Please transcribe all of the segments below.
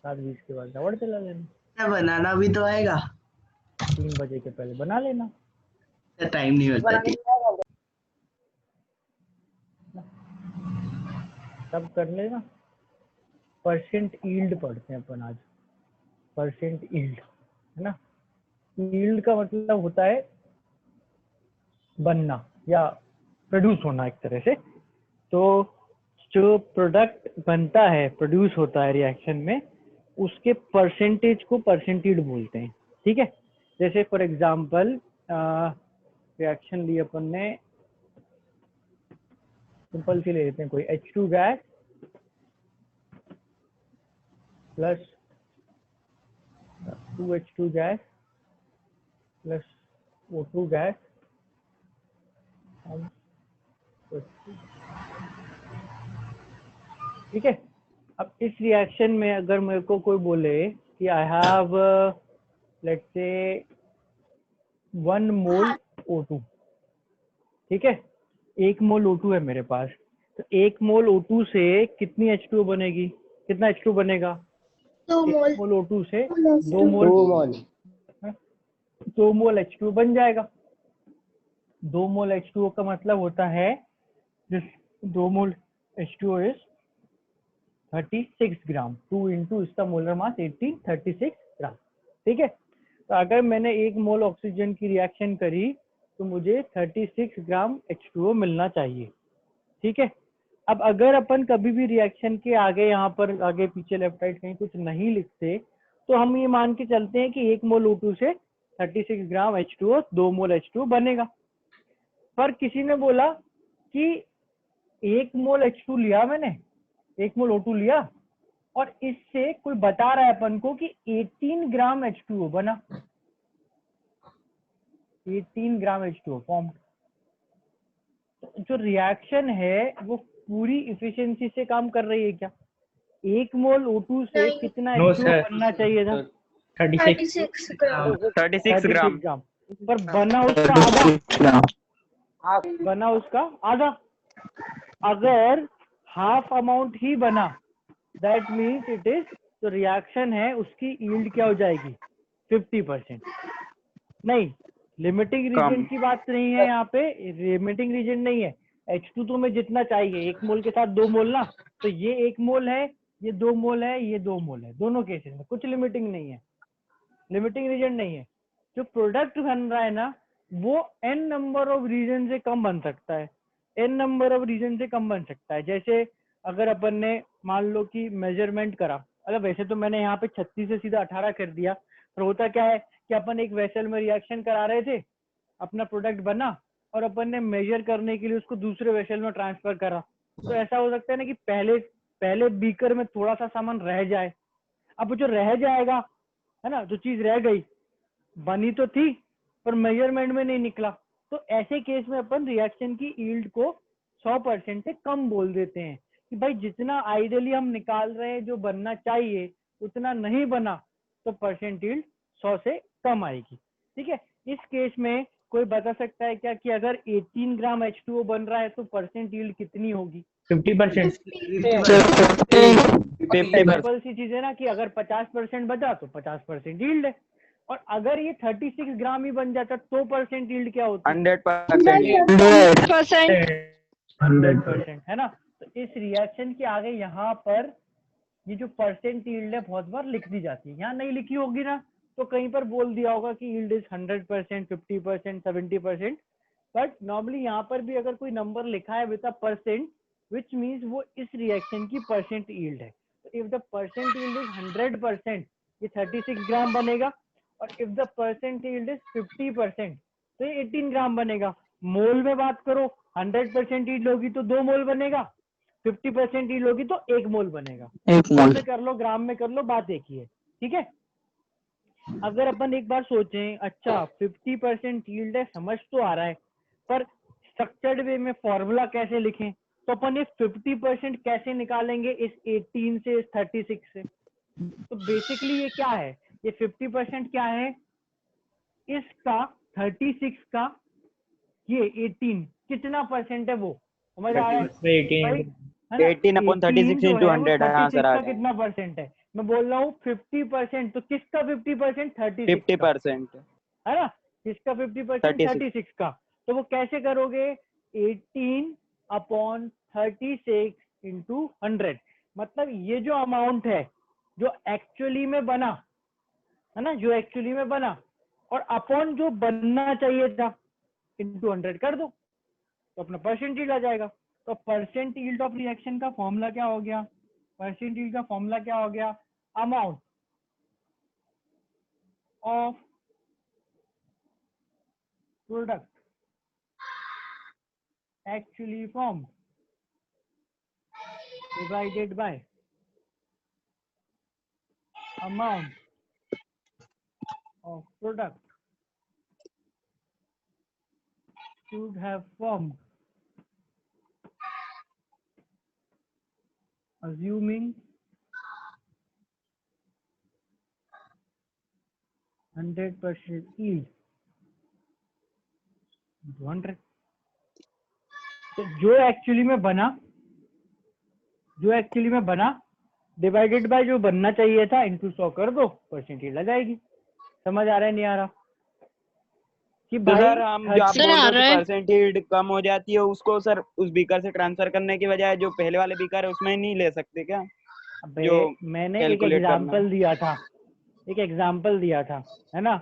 7:20 के बाद दौड़ चला लेना। बनाना भी तो आएगा। 3 बजे के पहले बना लेना। टाइम नहीं होता थी। तब कर लेना। परसेंट यील्ड पढ़ते हैं अपन आज। परसेंट यील्ड है ना। यील्ड का मतलब होता है बनना या प्रोड्यूस होना एक तरह से। तो जो प्रोडक्ट बनता है, प्रोड्यूस होता है रिएक्शन में, उसके परसेंटेज को परसेंट यील्ड बोलते हैं। ठीक है। जैसे फॉर एग्जांपल रिएक्शन ली अपन ने, सिंपल सी ले लेते हैं कोई H2 gas plus 2H2 gas plus O2 gas. ठीक है। अब इस रिएक्शन में अगर मेरे को कोई बोले कि I have let's say 1 mole O2, ठीक है, 1 मोल O2 है मेरे पास, तो 1 मोल O2 से कितनी H2O बनेगी, कितना H2 बनेगा? 2 मोल। 1 मोल O2 से 2 मोल H2O बन जाएगा। 2 मोल H2O का मतलब होता है 2 मोल H2O इज 36 ग्राम। 2 इंटू इसका मोलर मास 18, 36 ग्राम। ठीक है। तो अगर मैंने 1 मोल ऑक्सीजन की रिएक्शन करी तो मुझे 36 ग्राम H2O मिलना चाहिए। ठीक है। अब अगर अपन कभी भी रिएक्शन के आगे, यहाँ पर आगे पीछे लेफ्ट राइट कहीं कुछ नहीं लिखते, तो हम ये मान के चलते हैं कि 1 मोल O2 से 36 ग्राम H2O, 2 मोल H2O बनेगा। पर किसी ने बोला कि 1 मोल H2 लिया मैंने, 1 मोल O2 लिया, और इससे कोई बता रहा है अपन को कि 18 ग्राम H2O बना, 18 ग्राम H2O फॉर्म। जो रिएक्शन है वो पूरी इफिशिएंसी से काम कर रही है क्या? 1 मोल O2 से नहीं। कितना नो H2O सर, बनना चाहिए था? 36 ग्राम। 36 ग्राम। पर बना उसका आधा, बना उसका आधा। अगर हाफ अमाउंट ही बना, दैट मीन्स इट इज, जो रिएक्शन है उसकी यील्ड क्या हो जाएगी? 50%। नहीं, लिमिटिंग रीजन की बात नहीं है यहाँ पे, लिमिटिंग रीजन नहीं है। H2 तो में जितना चाहिए, 1 मोल के साथ 2 मोल ना, तो ये 1 मोल है, ये 2 मोल है, ये 2 मोल है, दोनों केसेस में कुछ लिमिटिंग नहीं है, लिमिटिंग रीजन नहीं है। जो प्रोडक्ट बन रहा है ना, वो n नंबर ऑफ रीजन से कम बन सकता है, n नंबर ऑफ रीजन से कम बन सकता है। जैसे अगर अपन ने मान लो कि मेजरमेंट करा, अगर वैसे तो मैंने यहाँ पे 36 से सीधा 18 कर दिया, पर होता क्या है कि अपन एक वेसल में रिएक्शन करा रहे थे, अपना प्रोडक्ट बना और अपन ने मेजर करने के लिए उसको दूसरे वेसल में ट्रांसफर करा, तो ऐसा हो सकता है ना कि पहले बीकर में थोड़ा सा सामान रह जाए। अब जो रह जाएगा है ना, जो चीज रह गई, बनी तो थी पर मेजरमेंट में नहीं निकला, तो ऐसे केस में अपन रिएक्शन की यील्ड को 100% से कम बोल देते हैं कि भाई जितना आइडियली हम निकाल रहे हैं, जो बनना चाहिए उतना नहीं बना, तो परसेंट यील्ड 100 से कम आएगी। ठीक है। इस केस में कोई बता सकता है क्या कि अगर 18 ग्राम H2O बन रहा है तो परसेंट यील्ड कितनी होगी? 50%। सिंपल सी चीज है ना कि अगर 50% बचा तो 50% यील्ड है, और अगर ये 36 ग्राम ही बन जाता तो परसेंट यील्ड क्या होती? 100%। 100% है ना। तो इस रिएक्शन के आगे यहाँ पर ये जो परसेंट यील्ड है बहुत बार लिख दी जाती है, यहाँ नहीं लिखी होगी ना, तो कहीं पर बोल दिया होगा कि यील्ड इज 100%, 50%, 70%, बट नॉर्मली यहाँ पर भी अगर कोई नंबर लिखा है with a percent, which means वो इस रिएक्शन की परसेंट यील्ड है। तो if the percent yield is 100%, ये 36 ग्राम बनेगा, और if the percent yield is 50%, तो ये 18 ग्राम बनेगा। मोल में बात करो, 100% यील्ड होगी तो 2 मोल बनेगा, 50% यील्ड होगी तो 1 मोल बनेगा। मोल में कर लो, ग्राम में कर लो, बात एक ही है। ठीक है। अगर अपन एक बार सोचें, अच्छा 50% यील्ड है, समझ तो आ रहा है, पर स्ट्रक्चर्ड वे में फॉर्मूला कैसे लिखें, तो अपन ये 50% कैसे निकालेंगे इस 18 से, इस 36 से? तो बेसिकली ये क्या है, ये 50% क्या है, इसका 36 का ये 18 कितना परसेंट है, वो समझ आ रहा है भाई? है ना। 18/36 जो into है वो 100 हाँ 36 सर आ का गया। कितना परसेंट है, मैं बोल रहा हूँ 50%, तो किसका 50%? 36 का, 50%। है ना। किसका 50%? 36। 36 का। तो वो कैसे करोगे? 18/36 इंटू 100, मतलब ये जो अमाउंट है जो एक्चुअली में बना, है ना, जो एक्चुअली में बना, और अपॉन जो बनना चाहिए था इंटू 100 कर दो, तो अपना परसेंट यील्ड आ जाएगा। तो परसेंट यील्ड ऑफ रिएक्शन का फॉर्मूला क्या हो गया? परसेंट यील्ड का फॉर्मूला क्या हो गया? Amount of product actually formed divided by amount of product should have formed assuming 100% yield into 100। तो जो एक्चुअली में बना डिवाइडेड बाय जो बनना चाहिए था इंटू 100 कर दो, परसेंट यील्ड आ जाएगी। समझ आ रहा है नहीं आ रहा? कि तो भाई सर हम जो आप सर बोल आ रहे हो रहा कि है। परसेंट यील्ड कम हो जाती है, उसको सर उस बीकर से ट्रांसफर करने की बजाय जो पहले वाले बीकर है उसमें नहीं ले सकते क्या? अबे जो मैंने एक कैलकुलेट करना है। एग्जांपल दिया था, है ना,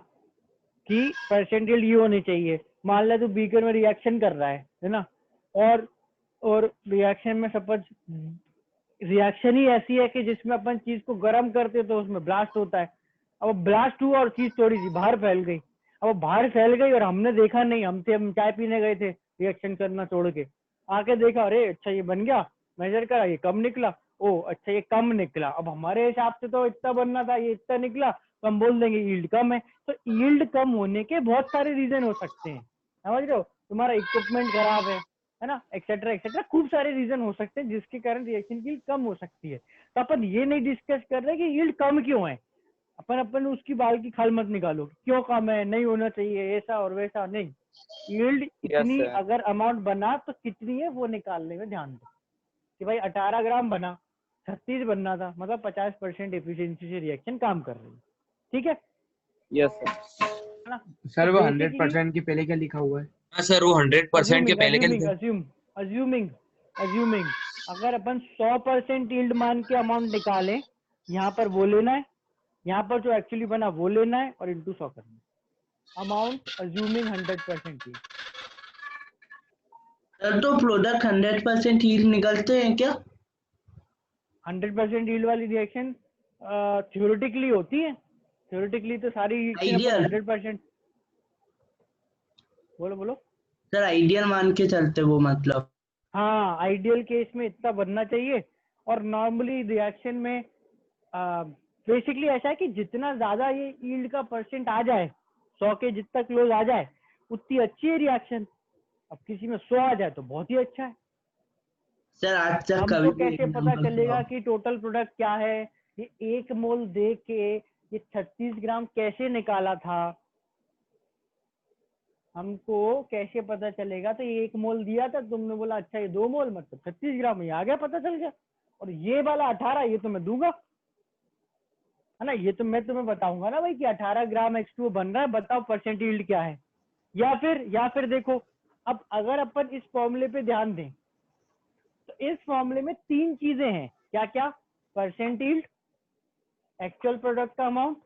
कि परसेंट यील्ड ये होनी चाहिए। मान ले तू बीकर में रिएक्शन कर रहा है ना, और रिएक्शन में सपोज रिएक्शन ही ऐसी है कि जिसमें अपन चीज को गर्म करते तो उसमें ब्लास्ट होता है। अब ब्लास्ट हुआ और चीज थोड़ी सी बाहर फैल गई। अब बाहर फैल गई और हमने देखा नहीं, हम चाय पीने गए थे रिएक्शन करना छोड़ के, आके देखा अरे अच्छा ये बन गया, मेजर करा ये कम निकला, ओ अच्छा ये कम निकला। अब हमारे हिसाब से तो इतना बनना था, ये इतना निकला, तो हम बोल देंगे यील्ड कम है। तो यील्ड कम होने के बहुत सारे रीजन हो सकते हैं, समझ रहे हो। तुम्हारा इक्विपमेंट खराब है ना, एक्सेट्रा एक्सेट्रा, खूब सारे रीजन हो सकते हैं जिसके कारण रिएक्शन की कम हो सकती है। तो अपन ये नहीं डिस्कस कर रहे कि यील्ड कम क्यों है। अपन उसकी बाल की खाल मत निकालो, क्यों कम है, नहीं होना चाहिए ऐसा और वैसा, नहीं। यील्ड यस इतनी सर। अगर अमाउंट बना तो कितनी है वो निकालने में ध्यान दो। कि भाई 18 ग्राम बना, 36 बनना था, मतलब 50% एफिशिएंसी से रिएक्शन काम कर रही है। ठीक है यस सर। ना। सर तो वो बेसिकली 100% की पहले क्या लिखा हुआ है? हाँ सर, वो 100% के अज्यूमिंग पहले क्या अज्यूमिंग लिखा? अज्यूम अज्यूमिंग अज्यूमिंग अगर अपन 100% यील्ड मान के अमाउंट निकाले, यहाँ पर वो लेना है, यहाँ पर जो एक्चुअली बना वो लेना है और इंटू 100 करना है। Amount assuming 100% yield. सर तो प्रोडक्ट 100% हील निकलते हैं क्या? 100% यील्ड वाली रिएक्शन थ्योरेटिकली होती है। थ्योरेटिकली तो सारी रिएक्शन अपन आइडियल 100%। बोलो। सर, आइडियल मान के चलते वो, मतलब हाँ, आइडियल केस में इतना बनना चाहिए। और नॉर्मली रिएक्शन में बेसिकली ऐसा है कि जितना ज्यादा ये यील्ड का परसेंट आ जाए, 100 के जितना क्लोज आ जाए उतनी अच्छी है रिएक्शन। अब किसी में 100 आ जाए तो बहुत ही अच्छा है। सर आज तक कभी हमको भी कैसे पता एग्जाम्पल चलेगा कि टोटल प्रोडक्ट क्या है? ये 1 मोल दे के ये 36 ग्राम कैसे निकाला था, हमको कैसे पता चलेगा? तो ये 1 मोल दिया था, तुमने बोला अच्छा ये 2 मोल मतलब 36 ग्राम, ये आ गया, पता चल गया। और ये वाला 18 ये तो मैं दूंगा, है ना, ये तो मैं तुम्हें बताऊंगा ना भाई कि 18 ग्राम H2O बन रहा है, बताओ परसेंट यील्ड क्या है। या फिर देखो, अब अगर अपन इस फॉर्मूले पे ध्यान दें तो इस फॉर्मूले में 3 चीजें हैं। क्या क्या? परसेंट यील्ड, एक्चुअल प्रोडक्ट का अमाउंट,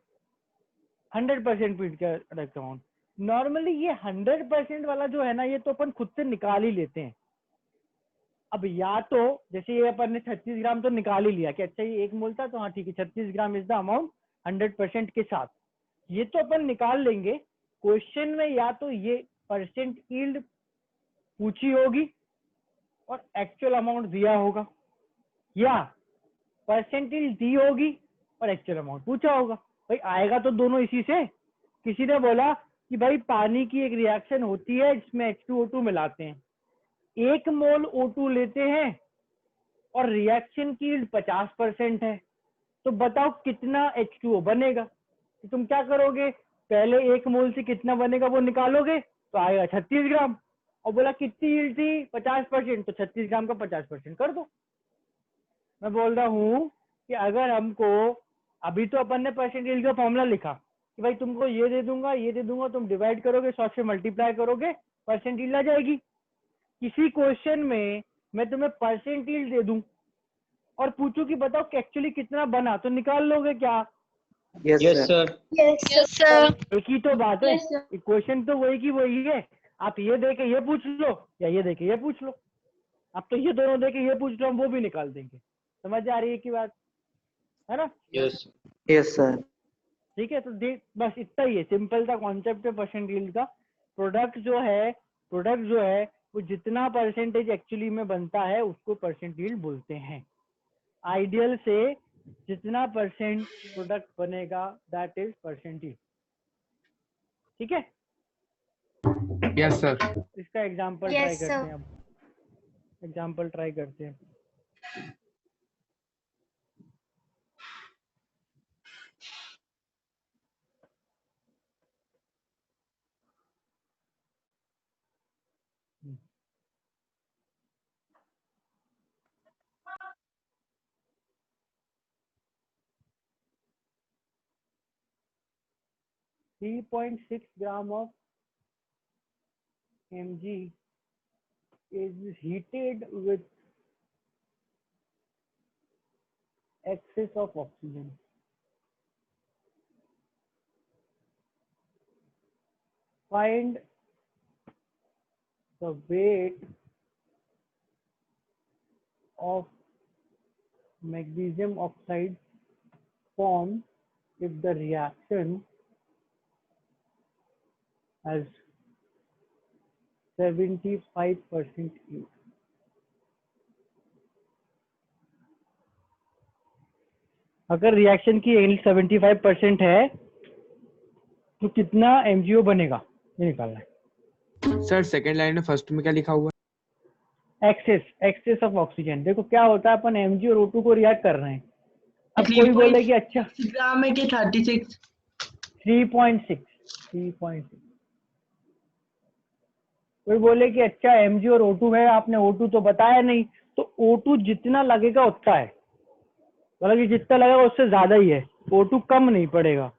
100% फीड का प्रोडक्ट अमाउंट। नॉर्मली ये 100% वाला जो है ना, ये तो अपन खुद से निकाल ही लेते हैं। अब या तो जैसे ये अपन ने 36 ग्राम तो निकाल ही लिया कि अच्छा ये 1 मोल था, तो हाँ ठीक है 36 ग्राम इज द अमाउंट 100% के साथ, ये तो अपन निकाल लेंगे। क्वेश्चन में या तो ये परसेंट यील्ड पूछी होगी और एक्चुअल अमाउंट दिया होगा, या परसेंट यील्ड दी होगी और एक्चुअल अमाउंट पूछा होगा। भाई आएगा तो दोनों इसी से। किसी ने बोला कि भाई पानी की एक रिएक्शन होती है जिसमें H2O2 मिलाते हैं, 1 मोल O2 लेते हैं और रिएक्शन की यील्ड 50% है, तो बताओ कितना H2O बनेगा। तो तुम क्या करोगे, पहले 1 मोल से कितना बनेगा वो निकालोगे, तो आएगा 36 ग्राम। और बोला कितनी यील्ड थी 50%, तो 36 ग्राम का 50% कर दो। मैं बोल रहा हूँ कि अगर हमको अभी तो अपन ने परसेंटेज का फॉर्मूला लिखा कि भाई तुमको ये दे दूंगा ये दे दूंगा, तुम डिवाइड करोगे 100 से मल्टीप्लाई करोगे परसेंटेज आ जाएगी। किसी क्वेश्चन में मैं तुम्हें परसेंटेज दे दूं और पूछूं कि बताओ कि एक्चुअली कितना बना, तो निकाल लोगे क्या? Yes sir. Yes, sir. एक ही तो बात है, Yes, sir. क्वेश्चन तो वही की वही है। आप ये दे के ये पूछ लो या ये दे के ये पूछ लो, आप तो ये दोनों दे के ये पूछ लो, हम वो भी निकाल देंगे। समझ आ रही है की बात, है ना? Yes sir. ठीक है, तो देख बस इतना ही है, सिंपल सा कॉन्सेप्ट है परसेंटेज का। प्रोडक्ट जो है वो जितना परसेंटेज एक्चुअली में बनता है उसको परसेंटेज बोलते हैं। आइडियल से जितना परसेंट प्रोडक्ट बनेगा दैट इज परसेंटेज। ठीक है, यस सर। इसका एग्जांपल Yes, ट्राई करते sir. हैं। अब एग्जांपल ट्राई करते हैं। हम्म। 3.6 gram of Mg is heated with excess of oxygen. Find the weight of magnesium oxide formed if the reaction has 75% heat. अगर reaction की एंड 75% है तो कितना एमजीओ बनेगा, ये निकालना है। सर सेकंड लाइन में फर्स्ट में क्या लिखा हुआ है? Excess of oxygen. देखो क्या होता है, अपन एमजी और O2 को रिएक्ट कर रहे हैं। अब कोई बोले कि अच्छा ग्राम है कि 36? 3.6 कोई बोले कि अच्छा एमजी और O2 है, आपने O2 तो बताया नहीं, तो O2 जितना लगेगा उतना है, मतलब कि जितना लगेगा उससे ज्यादा ही है, O2 कम नहीं पड़ेगा।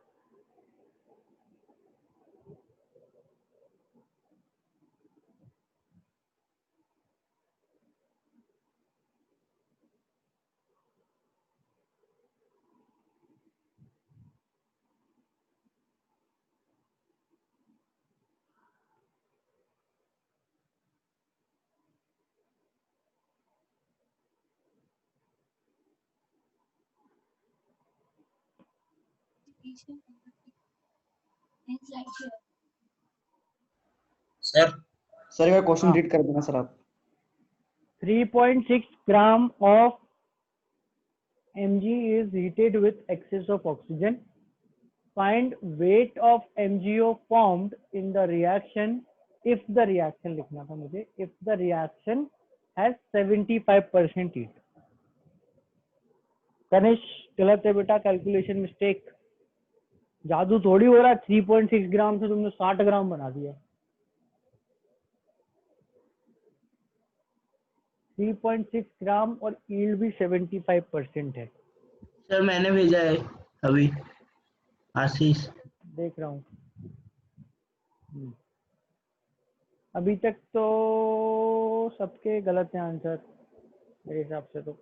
सर सर का क्वेश्चन हाँ। रीड कर देना सर आप। 3.6 gram of Mg is heated with excess of oxygen. Find weight of MgO formed in the reaction if the reaction लिखना था मुझे, if the reaction has 75% heat। Ganesh गलत है बेटा, कैलकुलेशन मिस्टेक। जादू थोड़ी हो रहा है, 3.6 ग्राम से तुमने 60 ग्राम बना दिया। 3.6 ग्राम और यील्ड भी 75% है। सर मैंने भेजा है अभी, आशीष। देख रहा हूँ। अभी तक तो सबके गलत है आंसर मेरे हिसाब से तो।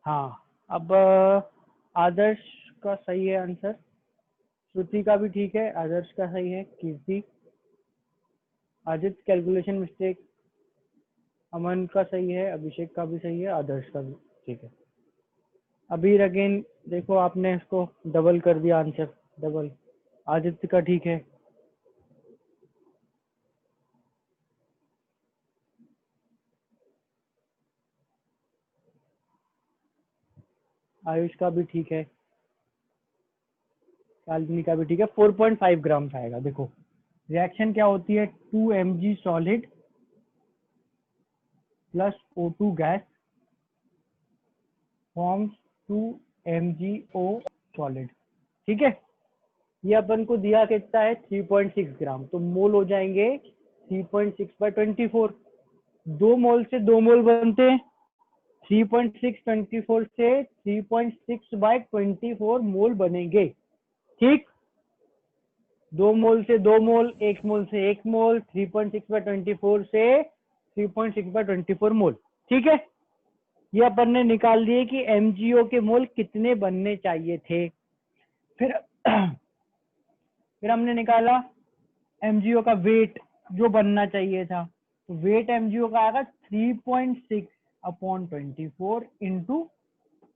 हाँ, अब आदर्श का सही है आंसर, श्रुति का भी ठीक है, आदर्श का सही है, कीर्ति, आदित्य कैलकुलेशन मिस्टेक, अमन का सही है, अभिषेक का भी सही है, आदर्श का भी ठीक है। अभी अगेन देखो आपने इसको डबल कर दिया आंसर, डबल। आदित्य का ठीक है, आयुष का भी ठीक है, काल्पनिक का भी ठीक है, 4.5 ग्राम आएगा। देखो रिएक्शन क्या होती है, 2 mg solid plus O2 gas forms 2 MgO solid. ठीक है, ये अपन को दिया कितना है 3.6 ग्राम, तो मोल हो जाएंगे 3.6 बाय 24। 2 मोल से 2 मोल बनते हैं, 3.6 24 से 3.6 बाय 24 मोल बनेंगे। ठीक, 2 मोल से 2 मोल, 1 मोल से 1 मोल, 3.6 बाय 24 से 3.6 बाय 24 मोल। ठीक है, ये अपन ने निकाल दिए कि MgO के मोल कितने बनने चाहिए थे। फिर हमने निकाला MgO का वेट जो बनना चाहिए था, तो वेट MgO का आएगा 3.6 अपॉन 24 इंटू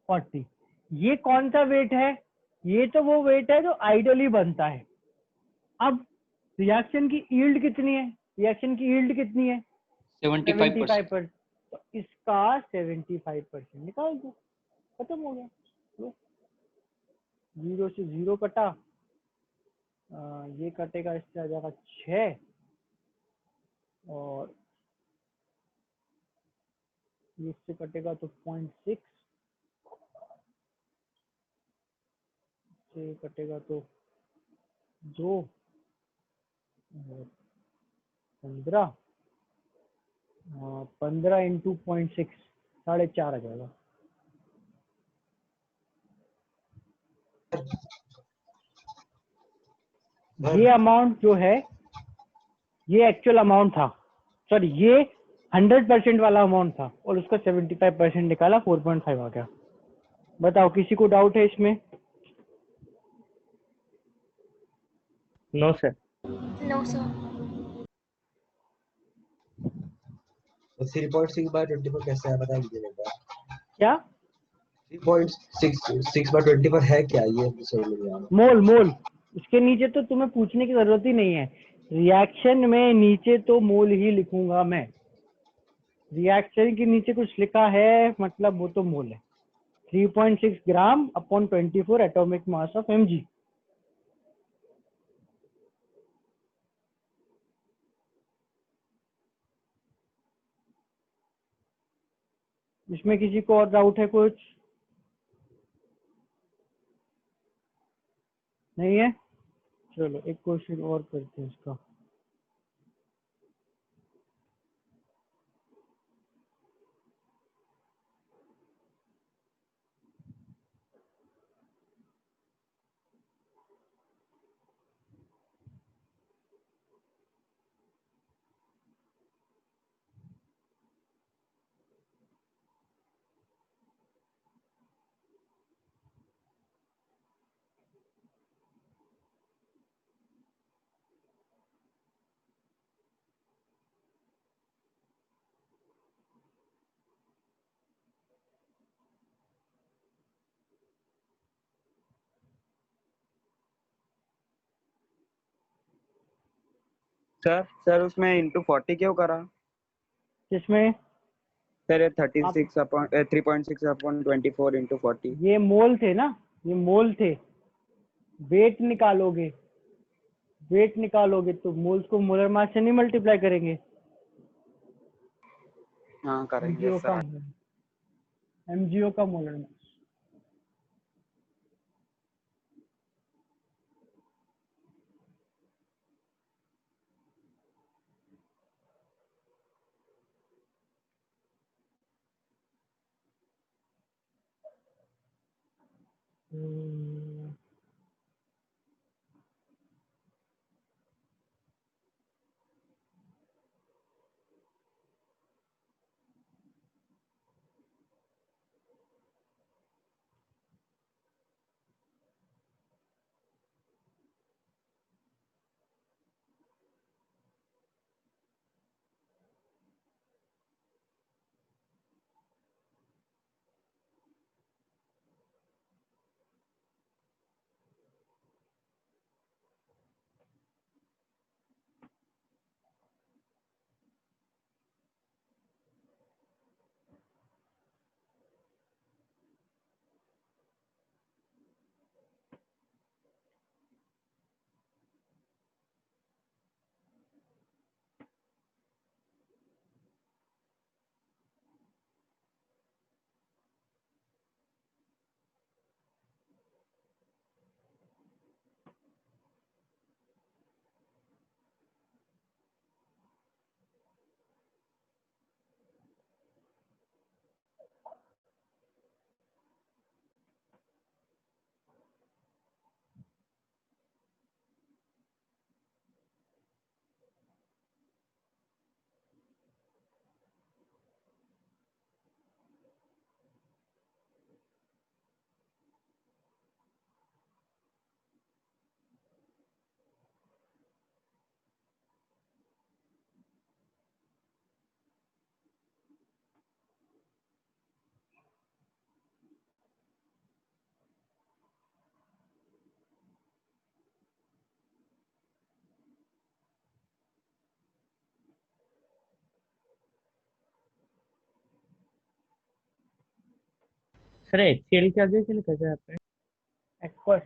40। ये कौन सा वेट है, ये तो वो वेट है जो आइडियली बनता है। अब रिएक्शन की यील्ड कितनी है, रिएक्शन की यील्ड कितनी है 75%, तो इसका 75% निकाल दो, खत्म हो गया। लो, 0 से 0 कटा, ये कटेगा, इससे आ जाएगा 6 और इससे कटेगा तो 0.6 से कटेगा तो 2 और 15, 15 इंटू 0.6 4.5 आ जाएगा। ये अमाउंट जो है ये एक्चुअल अमाउंट था, सॉरी ये 100% वाला अमाउंट था और उसका 75% निकाला, 4.5 आ गया। बताओ किसी को डाउट है इसमें? No sir. No, sir. 3.6 by 24 कैसे है बता दीजिए एक बार। क्या 3.6 बाय 24 है क्या, ये समझ में नहीं आ रहा। मोल, मोल उसके नीचे तो तुम्हें पूछने की जरूरत ही नहीं है, रिएक्शन में नीचे तो मोल ही लिखूंगा मैं। रिएक्शन के नीचे कुछ लिखा है मतलब वो तो मोल है। 3.6 ग्राम upon 24 atomic mass of Mg। इसमें किसी को और डाउट है कुछ? नहीं है, चलो एक क्वेश्चन और करते हैं इसका। सर उसमें इंटू 40 क्यों करा जिसमें सर? ये आप 36 अपॉन 3.6 अपॉन 24 इंटू 40। ये मोल थे ना, ये मोल थे। वेट निकालोगे, वेट निकालोगे तो मोल्स को मोलर मास से नहीं मल्टीप्लाई करेंगे। हाँ करेंगे MgO का, सर। MgO का मोलर मास। सर HCl क्या दे के लिखा है यहाँ पे? एक्वस।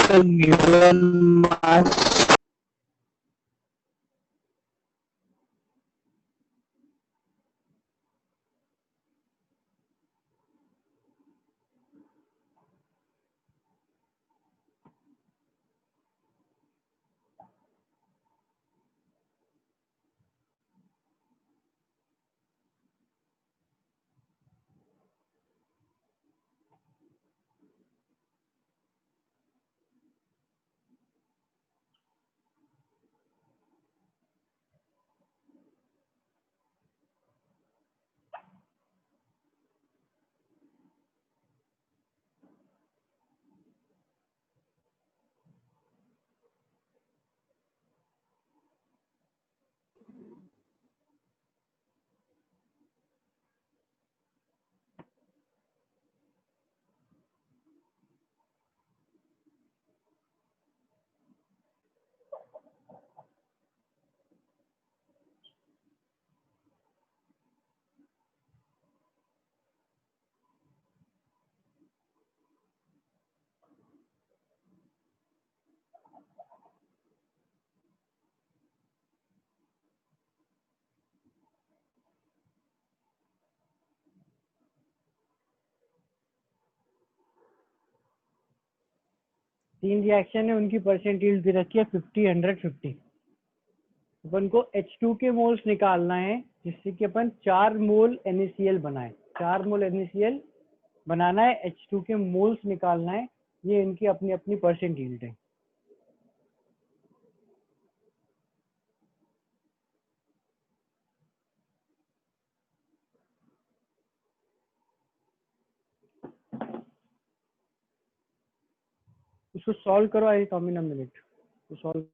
Sir, given mass. तीन रिएक्शन है, उनकी परसेंट यील्ड दे रखी है 50, 100, 50। अपन को H2 के मोल्स निकालना है जिससे कि अपन 4 मोल NaCl बनाए। 4 मोल NaCl बनाना है, H2 के मोल्स निकालना है। ये इनकी अपनी अपनी परसेंट यील्ड है। इसको सॉल्व करो, I come in a minute to solve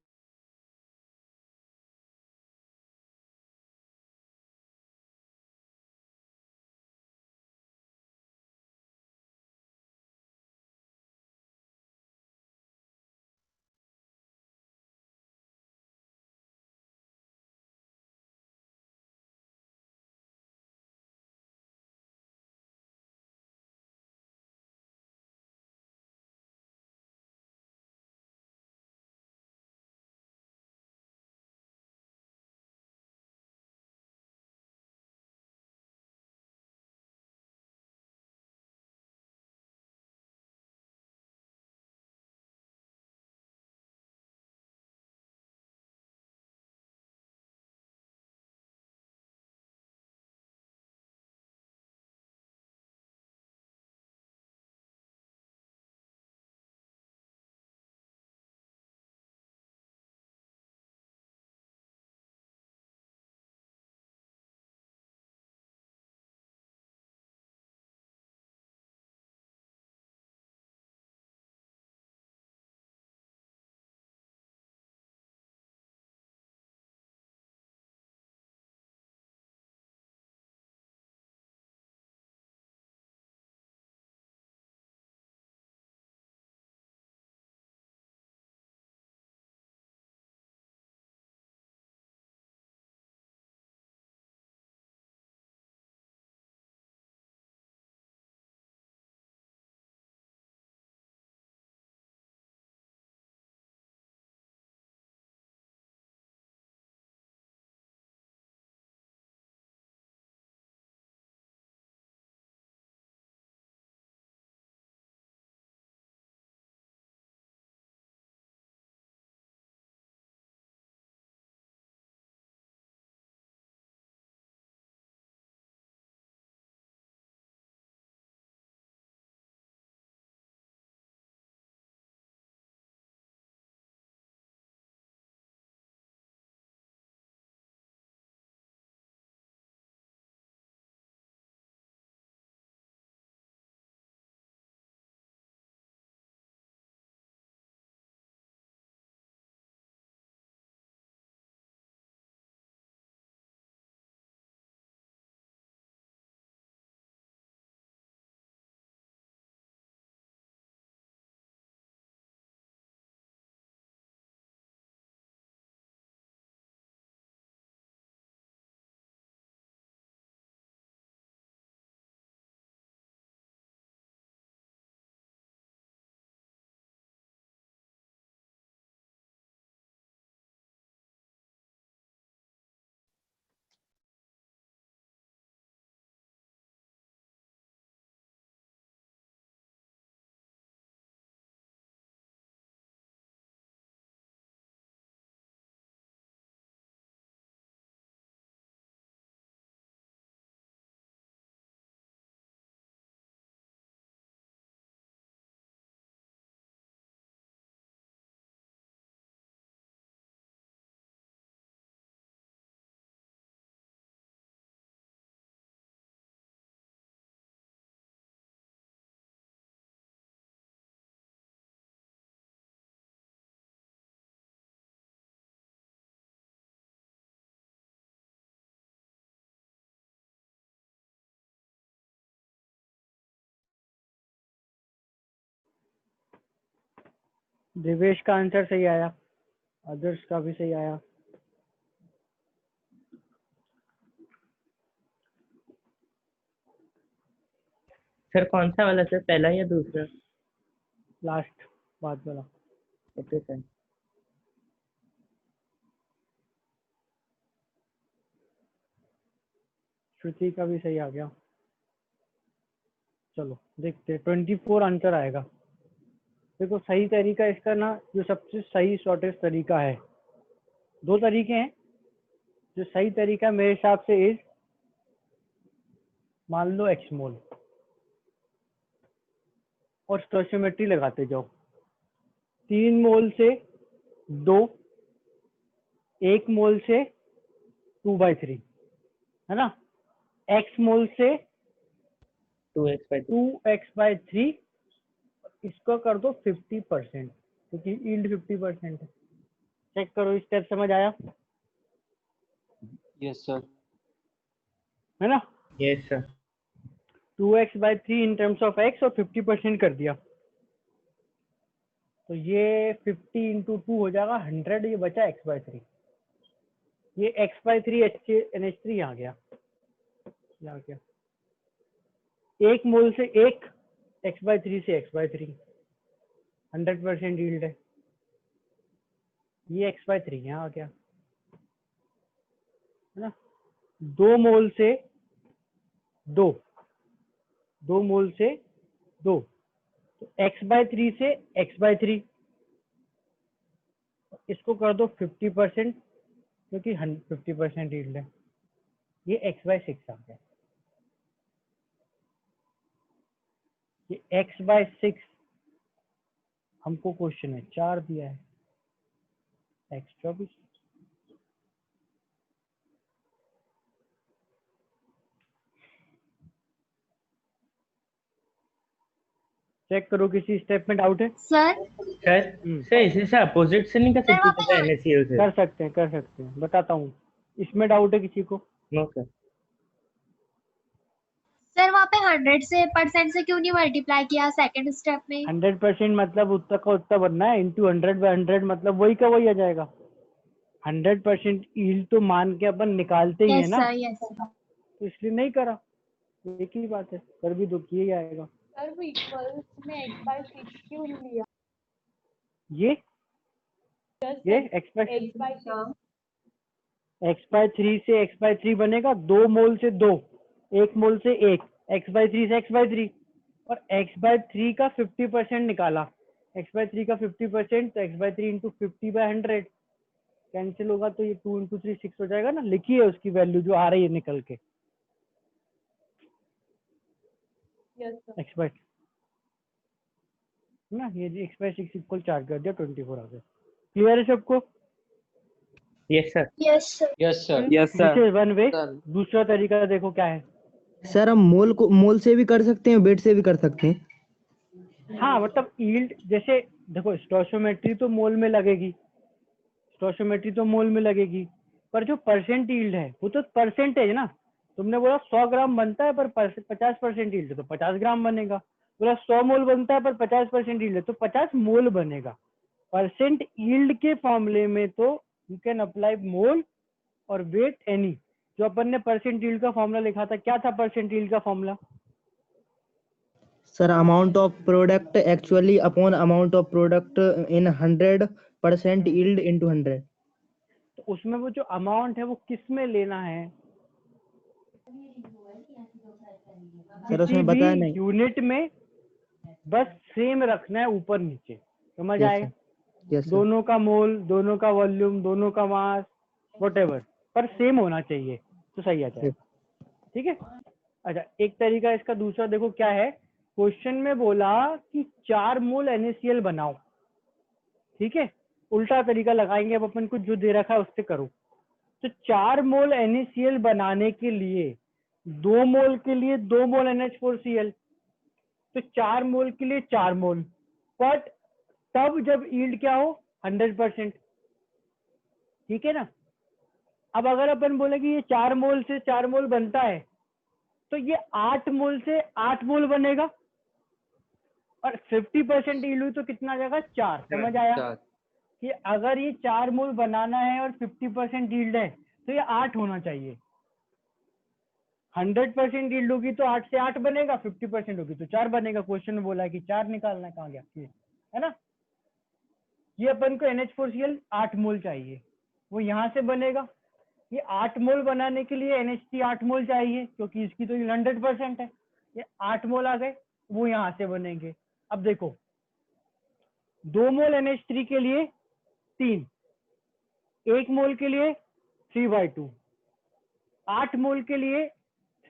Devesh का आंसर सही आया, आदर्श का भी सही आया। सर कौन सा वाला सर, पहला या दूसरा? लास्ट बात वाला। Okay sir. श्रुति का भी सही आ गया। चलो देखते, 24 आंसर आएगा। देखो सही तरीका इसका ना, जो सबसे सही शॉर्टेस्ट तरीका है, दो तरीके हैं। जो सही तरीका मेरे हिसाब से इज, मान लो एक्स मोल और स्टोइचियोमेट्री लगाते जाओ। 3 मोल से 2, 1 मोल से 2/3, है ना। x मोल से 2x/3, इसको कर दो 50%, क्योंकि यील्ड 50% है। चेक करो, स्टेप समझ आया? Yes sir. है ना। Yes sir. 2x/3 in terms of x और 50% कर दिया, तो ये 50 इंटू 2 हो जाएगा 100। ये बचा x/3, ये x/3 NH3 यहाँ गया, यहाँ गया। 1 मोल से 1, x/3 से x/3, 100% यील्ड है। ये x/3 यहाँ आ गया, है ना। 2 मोल से 2, 2 मोल से 2, तो x/3 से x/3, इसको कर दो 50%, क्योंकि 50% यील्ड है। ये x/6 आ गया। ये x/6 हमको क्वेश्चन में 4 दिया है, x/24। चेक करो किसी स्टेप में डाउट है? सर सर इसे से अपोजिट से नहीं कर सर, सकते वहाँ थे पे NaCl से? कर सकते हैं, कर सकते हैं, बताता हूँ। इसमें डाउट है किसी को? No sir. सर वहाँ पे 100 से % से क्यों नहीं मल्टीप्लाई किया सेकंड स्टेप में? 100% मतलब उतना का उतना बनना है, इंटू 100/100 मतलब वही का वही आ जाएगा। 100% यील्ड तो मान के अपन निकालते ही है यस ना, सर, यस सर। तो इसलिए नहीं करा। एक ही बात है, कर भी दो, किए ही आएगा। सर वो इक्वल्स में x/6 क्यों लिया? ये x/3 से x/3 बनेगा। 2 मोल से 2, 1 मोल से 1, x/3 से x/3, और x/3 का 50% निकाला। x/3 का 50%, तो x/3 इंटू 50/100 कैंसिल होगा, तो ये 2 इंटू 3 6 हो जाएगा ना। लिखिए उसकी वैल्यू जो आ रही है निकल के, x/, ना ये x/6 इक्वल 4 कर दिया, 24 आ गया। क्लियर है सबको? Yes sir. Yes sir. Yes sir. This is one way. दूसरा तरीका देखो क्या है। सर हम मोल से भी कर सकते हैं, वेट से भी कर सकते हैं। हाँ मतलब यील्ड, जैसे देखो स्टोइचियोमेट्री तो मोल में लगेगी, स्टोइचियोमेट्री तो मोल में लगेगी, पर जो परसेंट यील्ड है वो तो परसेंटेज ना। तुमने बोला 100 ग्राम बनता है पर 50% यील्ड है तो 50 ग्राम बनेगा। बोला 100 मोल बनता है पर 50% यील्ड है तो 50 मोल बनेगा। परसेंट यील्ड के फॉर्मूले में तो यू कैन अप्लाई मोल और वेट एनी। जो अपन ने परसेंट यील्ड का फॉर्मूला लिखा था, क्या था परसेंट यील्ड का formula? Sir amount of product actually upon amount of product in 100% yield into 100। तो उसमें वो जो अमाउंट है वो किस में लेना है? सर किसी उसमें भी बताया नहीं। यूनिट में बस सेम रखना है, ऊपर नीचे। समझ आए? Yes sir. दोनों का मोल, दोनों का वॉल्यूम, दोनों का मास, व्हाटएवर, पर सेम होना चाहिए तो सही आ जाएगा। ठीक है। अच्छा, एक तरीका इसका दूसरा देखो क्या है। क्वेश्चन में बोला कि 4 मोल NaCl बनाओ। ठीक है, उल्टा तरीका लगाएंगे अब अपन को, जो दे रखा है उससे करो। तो 4 मोल NaCl बनाने के लिए 2 मोल के लिए 2 मोल NH4Cl, तो 4 मोल के लिए 4 मोल, बट तब जब यील्ड क्या हो 100%। ठीक है ना। अब अगर अपन बोले कि ये 4 मोल से 4 मोल बनता है, तो ये 8 मोल से 8 मोल बनेगा। और 50% यील्ड हुई तो कितना आ जाएगा 4। समझ आया कि अगर ये 4 मोल बनाना है और 50% यील्ड है तो ये 8 होना चाहिए। 100% यील्ड होगी तो 8 से 8 बनेगा, 50% होगी तो 4 बनेगा। क्वेश्चन में बोला है कि 4 निकालना है, कहाँ गया ये, है ना। ये अपन को NH4Cl 8 मोल चाहिए, वो यहाँ से बनेगा। ये 8 मोल बनाने के लिए NH3 8 मोल चाहिए क्योंकि इसकी तो 100% है। ये 8 मोल आ गए, वो यहाँ से बनेंगे। अब देखो 2 मोल NH3 के लिए 3, 1 मोल के लिए 3/2, 8 मोल के लिए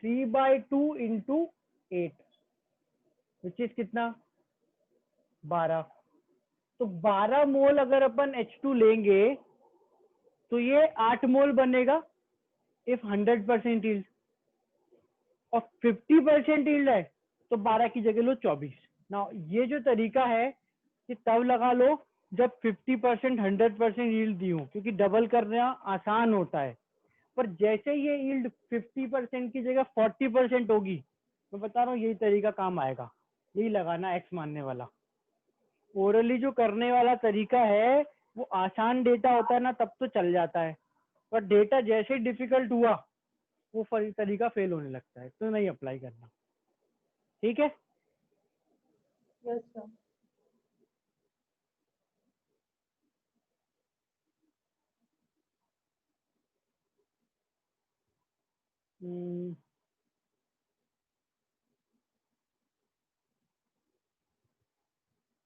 3/2 इंटू 8 विच इज कितना 12। तो 12 मोल अगर अपन H2 लेंगे तो ये 8 मोल बनेगा इफ 100% यील्ड, और 50% यील्ड है तो 12 की जगह लो 24। ना ये जो तरीका है कि तब लगा लो जब 50% 100% यील्ड दी हो, क्योंकि डबल करना आसान होता है। पर जैसे ये यील्ड 50% की जगह 40% होगी, मैं बता रहा हूँ यही तरीका काम आएगा। यही लगाना एक्स मानने वाला। ओरली जो करने वाला तरीका है वो आसान डेटा होता है ना तब तो चल जाता है, पर डेटा जैसे डिफिकल्ट हुआ वो तरीका फेल होने लगता है, तो नहीं अप्लाई करना। ठीक है। Yes sir.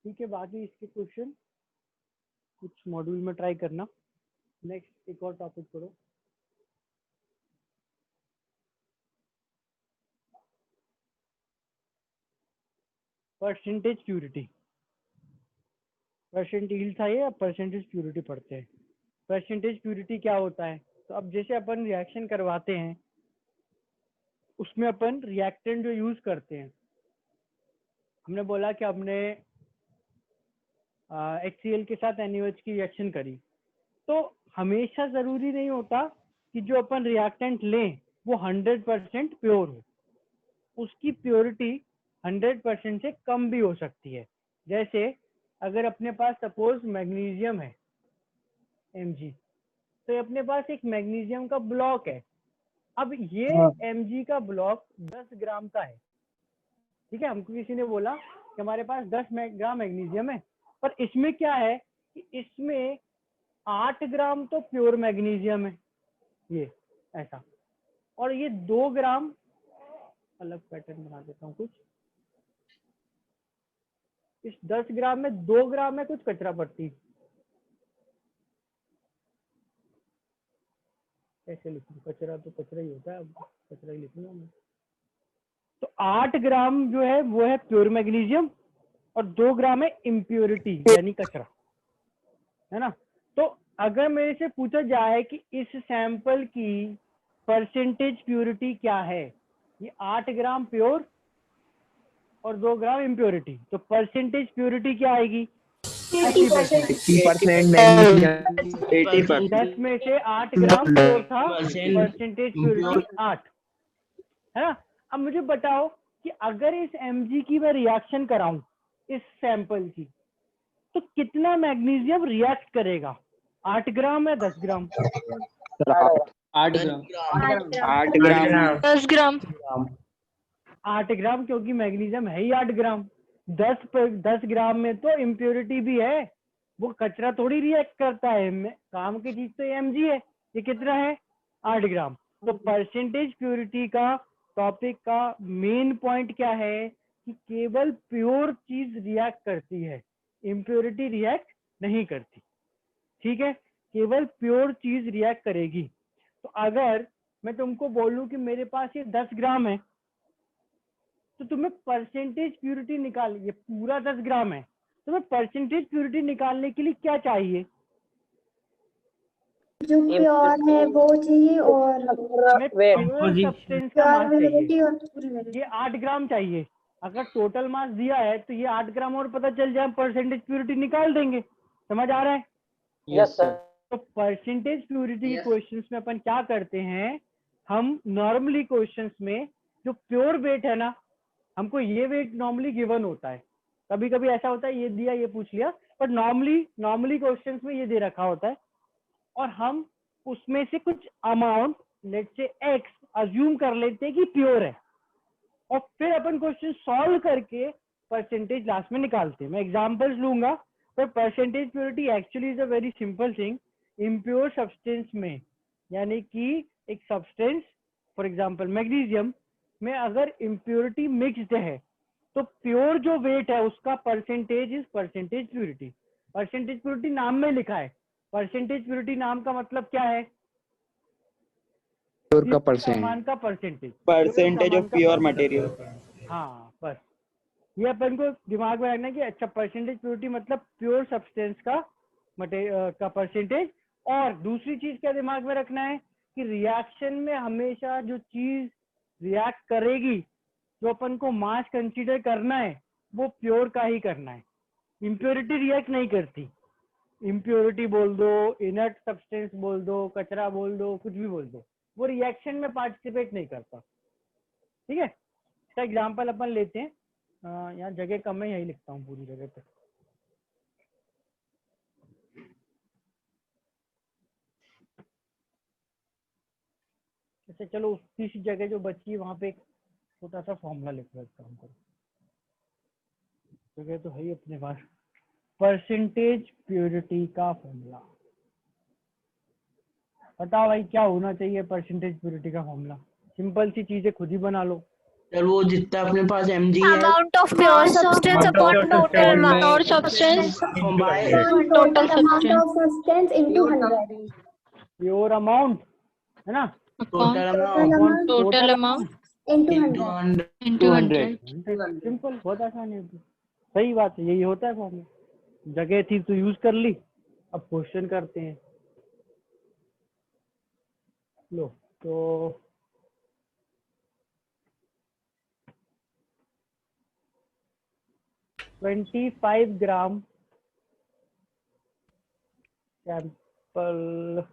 ठीक है, बाकी इसके क्वेश्चन कुछ मॉड्यूल में ट्राई करना। नेक्स्ट एक और टॉपिक करो। Percentage purity. परसेंट यील्ड था ये, अब परसेंटेज प्यूरिटी पढ़ते हैं। परसेंटेज प्यूरिटी क्या होता है? तो अब जैसे अपन रिएक्शन करवाते हैं उसमें अपन रिएक्टेंट जो यूज करते हैं, हमने बोला कि हमने HCl के साथ NaOH की रिएक्शन करी, तो हमेशा जरूरी नहीं होता कि जो अपन रिएक्टेंट लें वो 100% प्योर हो। उसकी प्योरिटी 100% से कम भी हो सकती है। जैसे अगर अपने पास सपोज मैग्नीशियम है Mg, तो अपने पास एक मैग्नीशियम का ब्लॉक है। अब ये Mg का ब्लॉक 10 ग्राम का है, ठीक है। हमको किसी ने बोला कि हमारे पास 10 ग्राम मैग्नीशियम है, पर इसमें क्या है कि इसमें 8 ग्राम तो प्योर मैग्नीशियम है, ये ऐसा, और ये 2 ग्राम, अलग पैटर्न बना देता हूँ कुछ, इस 10 ग्राम में 2 ग्राम में कुछ कचरा पट्टी, ऐसे लिखूं, कचरा तो कचरा ही होता है, अब कचरा ही लिखूंगा मैं। तो 8 ग्राम जो है वो है प्योर मैग्नीशियम और 2 ग्राम है इम्प्योरिटी यानी कचरा, है ना। तो अगर मेरे से पूछा जाए कि इस सैंपल की परसेंटेज प्योरिटी क्या है, ये 8 ग्राम प्योर और 2 ग्राम इम्प्योरिटी, तो परसेंटेज प्योरिटी क्या आएगी? 80%। 10 में से 8 ग्राम प्योर था, परसेंटेज प्योरिटी 8, है ना। अब मुझे बताओ कि अगर इस Mg की मैं रिएक्शन कराऊं इस सैंपल की, तो कितना मैग्नीशियम रिएक्ट करेगा? 8 ग्राम या 10 ग्राम? 8 ग्राम। 8 ग्राम। 10 ग्राम। 8 ग्राम, क्योंकि मैग्नीशियम है ही 8 ग्राम। 10 ग्राम में तो इम्प्योरिटी भी है, वो कचरा थोड़ी रिएक्ट करता है, काम की चीज तो Mg है। ये कितना है? 8 ग्राम। तो परसेंटेज प्योरिटी का टॉपिक का मेन पॉइंट क्या है कि केवल प्योर चीज रिएक्ट करती है, इम्प्योरिटी रिएक्ट नहीं करती। ठीक है, केवल प्योर चीज रिएक्ट करेगी। तो अगर मैं तुमको बोलूं कि मेरे पास ये 10 ग्राम है, तो तुम्हें परसेंटेज प्यूरिटी निकाल, ये पूरा 10 ग्राम है, तुम्हें परसेंटेज प्यूरिटी निकालने के लिए क्या चाहिए? जो प्योर है वो चाहिए और प्योर सब्सटेंस का मास चाहिए। और ये 8 ग्राम चाहिए। अगर टोटल मास दिया है तो ये 8 ग्राम और पता चल जाए, परसेंटेज प्यूरिटी निकाल देंगे। समझ आ रहा है? Yes sir. तो परसेंटेज प्यूरिटी के क्वेश्चंस में अपन क्या करते हैं, हम नॉर्मली क्वेश्चंस में जो प्योर वेट है ना, हमको ये वेट नॉर्मली गिवन होता है कभी कभी ऐसा होता है ये दिया ये पूछ लिया, बट नॉर्मली क्वेश्चंस में ये दे रखा होता है और हम उसमें से कुछ अमाउंट लेट से एक्स अज्यूम कर लेते हैं कि प्योर है और फिर अपन क्वेश्चन सॉल्व करके परसेंटेज लास्ट में निकालते हैं। मैं एग्जांपल्स लूंगा, पर percentage purity actually is a very simple thing. Impure substance में, यानी कि एक सब्सटेंस फॉर एग्जांपल मैग्नीशियम में अगर इम्प्योरिटी मिक्स्ड है तो प्योर जो वेट है उसका percentage is percentage purity. Percentage purity नाम में लिखा है। परसेंटेज प्योरिटी नाम का मतलब क्या है? प्योर का सामान का percentage, percentage of pure material. हाँ बस ये अपन को दिमाग में रखना है कि अच्छा परसेंटेज प्योरिटी मतलब प्योर सब्सटेंस का का परसेंटेज। और दूसरी चीज क्या दिमाग में रखना है कि रिएक्शन में हमेशा जो चीज रिएक्ट करेगी, जो अपन को मास कंसीडर करना है, वो प्योर का ही करना है। इम्प्योरिटी रिएक्ट नहीं करती। इम्प्योरिटी बोल दो, इनर्ट सब्सटेंस बोल दो, कचरा बोल दो, कुछ भी बोल दो, वो रिएक्शन में पार्टिसिपेट नहीं करता। ठीक है, इसका एग्जांपल अपन लेते हैं। यहाँ जगह कम है, यही लिखता हूँ पूरी जगह पे। अच्छा चलो तीसरी जगह जो बची है वहां पे एक छोटा सा फॉर्मूला लिख लो। काम करो, जगह तो है ही अपने पास। परसेंटेज प्योरिटी का फॉर्मूला बताओ भाई, क्या होना चाहिए परसेंटेज प्योरिटी का फॉर्मूला? सिंपल सी चीजें खुद ही बना लो। सर वो जितना अपने पास mg है Amount of pure substance upon total amount Pure of substance. by Total substance into 100. Pure amount है ना, total amount Total amount into 100. into 100. Simple, बहुत आसान है। सही बात है, यही होता है फॉर्मूला। जगह थी तो यूज कर ली, अब क्वेश्चन करते हैं। लो तो 25 ग्राम सैंपल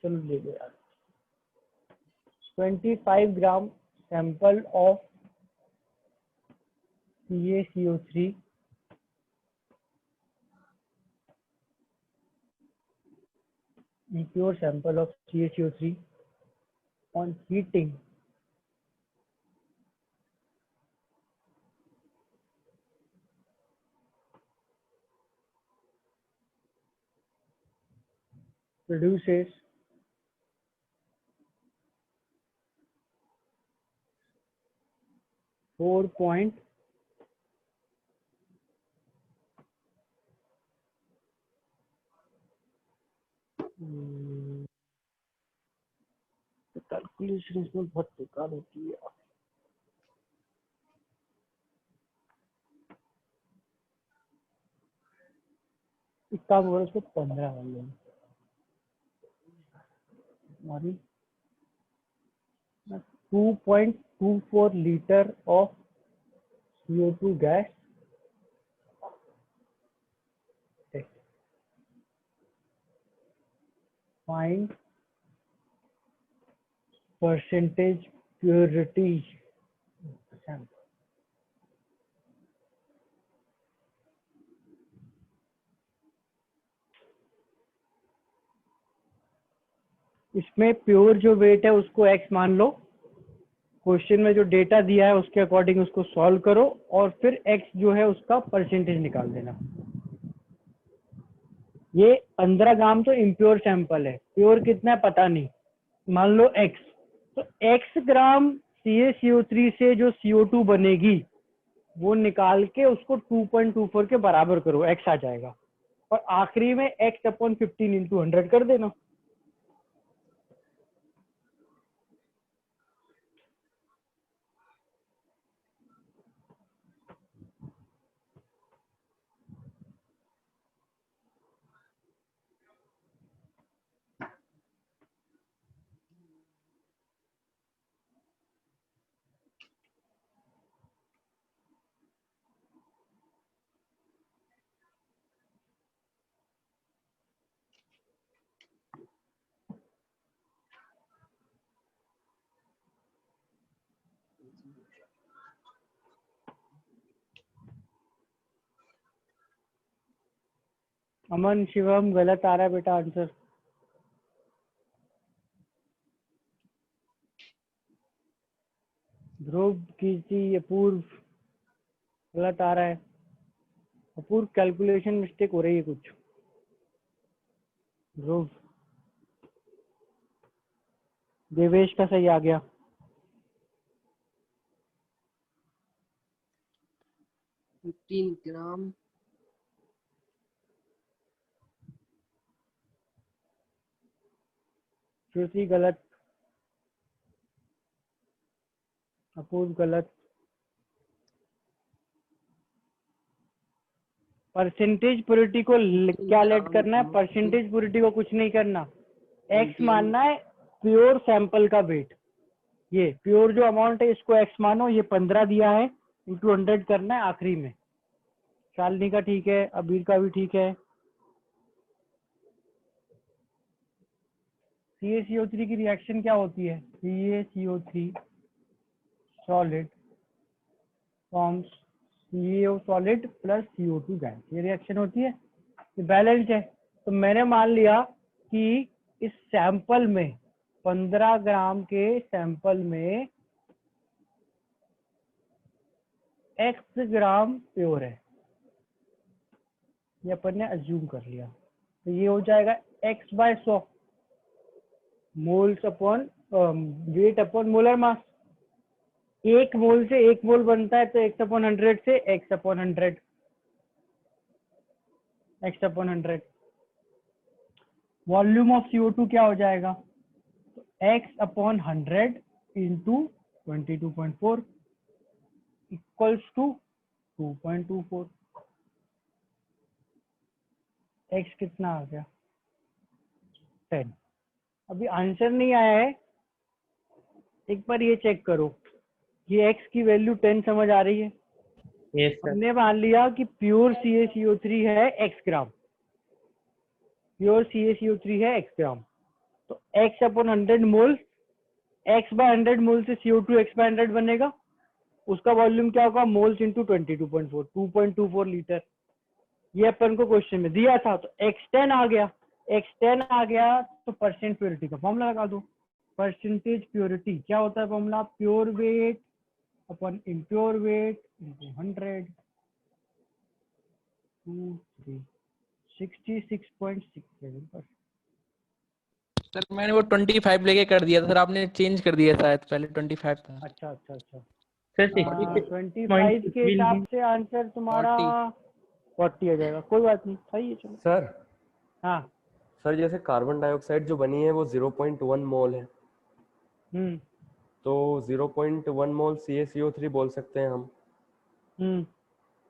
चलो ले लो यार। 25 gram sample of CaCO3 pure sample of CaCO3 on heating produces 4 point calculation इसमें बहुत बेकार होती है। इसका वर्ष को 15 वाले हमारी 2.24 litre of CO2 gas find percentage purity sample. इसमें प्योर जो वेट है उसको x मान लो, क्वेश्चन में जो डेटा दिया है उसके अकॉर्डिंग उसको सॉल्व करो और फिर x जो है उसका परसेंटेज निकाल देना। ये 15 ग्राम तो इम्प्योर सैंपल है, प्योर कितना है पता नहीं, मान लो x, तो x ग्राम CaCO3 से जो CO2 बनेगी वो निकाल के उसको 2.24 के बराबर करो, x आ जाएगा और आखिरी में x अपॉन 15 इंटू 100 कर देना। अमन शिवम गलत आ रहा है बेटा आंसर। ध्रुव कीर्ति अपूर्व गलत आ रहा है। अपूर्व कैलकुलेशन मिस्टेक हो रही है कुछ। ध्रुव देवेश का सही आ गया। ग्राम श्रुति गलत। अपूर्व गलत। परसेंटेज प्योरिटी को क्या लेट करना है? परसेंटेज प्योरिटी को कुछ नहीं करना, एक्स मानना है प्योर सैंपल का वेट। ये प्योर जो अमाउंट है इसको एक्स मानो, ये 15 दिया है, इंटू 100 करना है आखिरी में। शालिनी का ठीक है, अबीर का भी ठीक है। CaCO3 की रिएक्शन क्या होती है? CaCO3 solid forms CaO solid plus CO2 gas, ये रिएक्शन होती है, ये बैलेंस है। तो मैंने मान लिया कि इस सैंपल में 15 ग्राम के सैंपल में x ग्राम प्योर है, ये अपन ने अज्यूम कर लिया। तो ये हो जाएगा x/100 moles upon weight upon molar mass. एक मोल से एक मोल बनता है तो x/100 से x/100 x/100। Volume of CO2 क्या हो जाएगा? तो x/100 into 22.4 equals to 2.24। x कितना आ गया? 10। अभी आंसर नहीं आया है, एक बार ये चेक करो, ये x की वैल्यू 10 समझ आ रही है? Yes sir. हमने मान लिया कि प्योर CaCO3 है x ग्राम, प्योर CaCO3 है x ग्राम। तो x/100 मोल, x/100 मोल से CO2 x/100 बनेगा, उसका वॉल्यूम क्या होगा? Moles into 22.4, 2.24 litre. ये अपन को क्वेश्चन में दिया था। तो x10 आ गया, x10 आ गया तो परसेंट प्योरिटी का फॉर्मूला लगा दो। परसेंटेज प्योरिटी क्या होता है फॉर्मूला? प्योर वेट अपन इम्प्योर वेट इंटू 100 2 3 66.67%। सर मैंने वो 25 लेके कर दिया था सर, आपने चेंज कर दिया शायद, पहले 25 था। अच्छा अच्छा अच्छा। सर 25 के हिसाब से आंसर तुम्हारा 40 आ जाएगा। कोई बात नहीं, सही है, चलो। सर हाँ सर जैसे कार्बन डाइऑक्साइड जो बनी है वो 0.1 मोल है, तो 0.1 मोल CaCO3 बोल सकते हैं हम।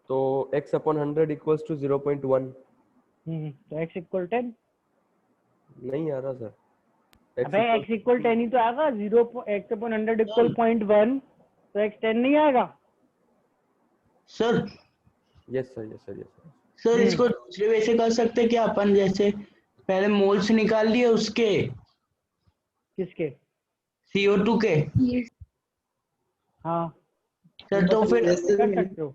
तो x/100 इक्वल्स टू 0.1। तो x इक्वल 10। नहीं आ रहा सर। अबे x इक्वल 10 ही तो आएगा। 0x/100 इक्वल 0.1, तो x 10 नहीं आएगा sir. Yes sir, yes sir, yes sir. Sir इसको दूसरे वे से कर सकते हैं क्या अपन? जैसे पहले मोल्स निकाल लिए उसके, किसके? CO2 के। हाँ सर तो फिर कर सकते हो।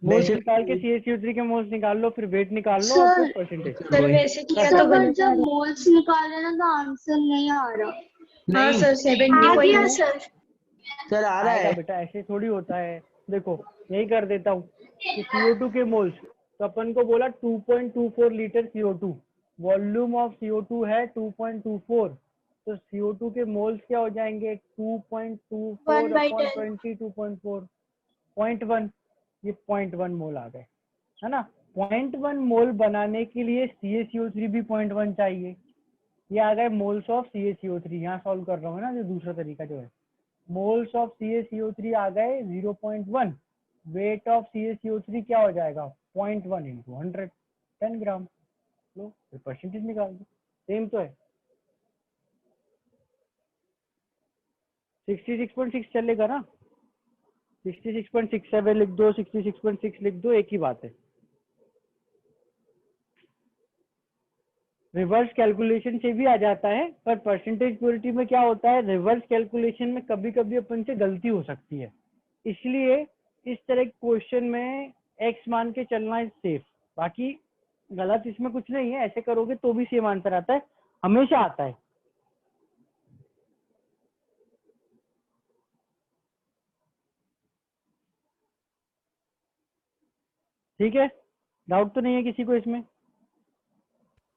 मोल्स निकाल के CaCO3 के मोल्स निकाल लो, फिर वेट निकाल लो और फिर परसेंटेज। सर वैसे किया तो गलत। जब मोल्स निकाल रहे ना तो आंसर नहीं आ रहा। हाँ सर 70 आ गया सर। सर आ रहा है बेटा, ऐसे थोड़ी होता है। देखो यही कर देता हूँ कि CO2 के मोल्स, तो अपन को बोला 2.24 litre CO2, volume of CO2 है 2.24, तो CO2 के मोल्स क्या हो जाएंगे? 2.24 अपॉन 20 2.4 0.1। ये 0.1 मोल आ गए, है ना। 0.1 मोल बनाने के लिए CaCO3 भी 0.1 चाहिए। ये आ गए मोल्स ऑफ CaCO3। यहाँ सॉल्व कर रहा हूँ ना, जो दूसरा तरीका जो है, मोल्स ऑफ CaCO3 आ गए 0.1। वेट ऑफ CaCO3 क्या हो जाएगा? 0.1 इंटू 100, 10 ग्राम। लो फिर परसेंटेज निकाल दो, सेम तो है। 66.6 चलेगा ना? 66.67 लिख दो, 66.6 लिख दो, एक ही बात है। रिवर्स कैलकुलेशन से भी आ जाता है, पर परसेंटेज प्योरिटी में क्या होता है, रिवर्स कैलकुलेशन में कभी कभी अपन से गलती हो सकती है, इसलिए इस तरह के क्वेश्चन में एक्स मान के चलना है सेफ। बाकी गलत इसमें कुछ नहीं है, ऐसे करोगे तो भी सेम आंसर आता है, हमेशा आता है। ठीक है, डाउट तो नहीं है किसी को इसमें?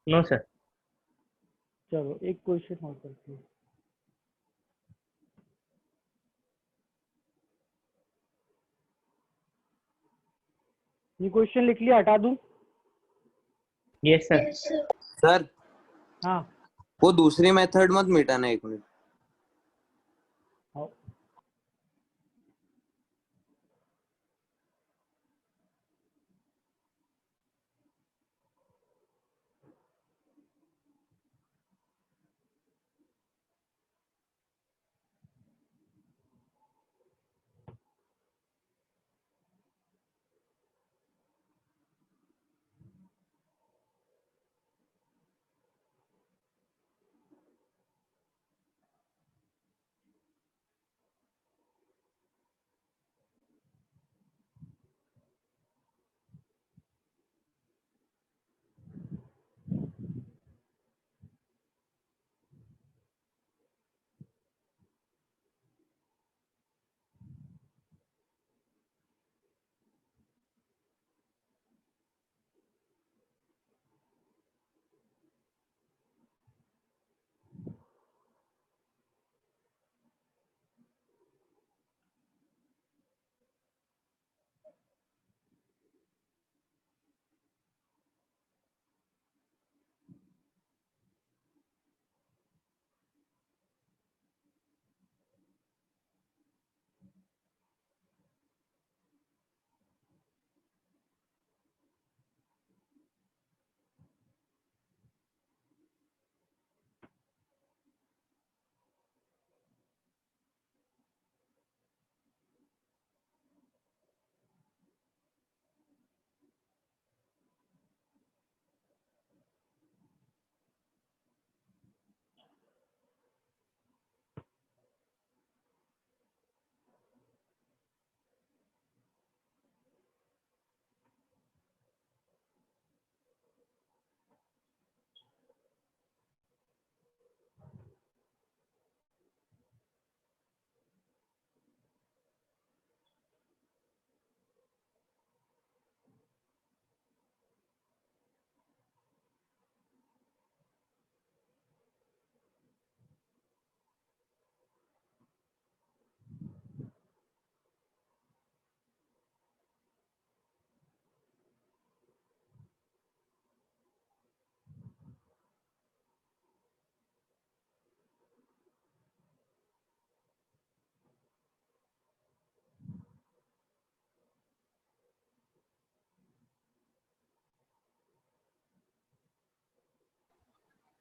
No sir. चलो एक क्वेश्चन और करते हैं। ये क्वेश्चन लिख लिया, हटा दूं? Yes sir. सर हाँ वो दूसरी मेथड मत मिटाना, 1 मिनट। हाँ।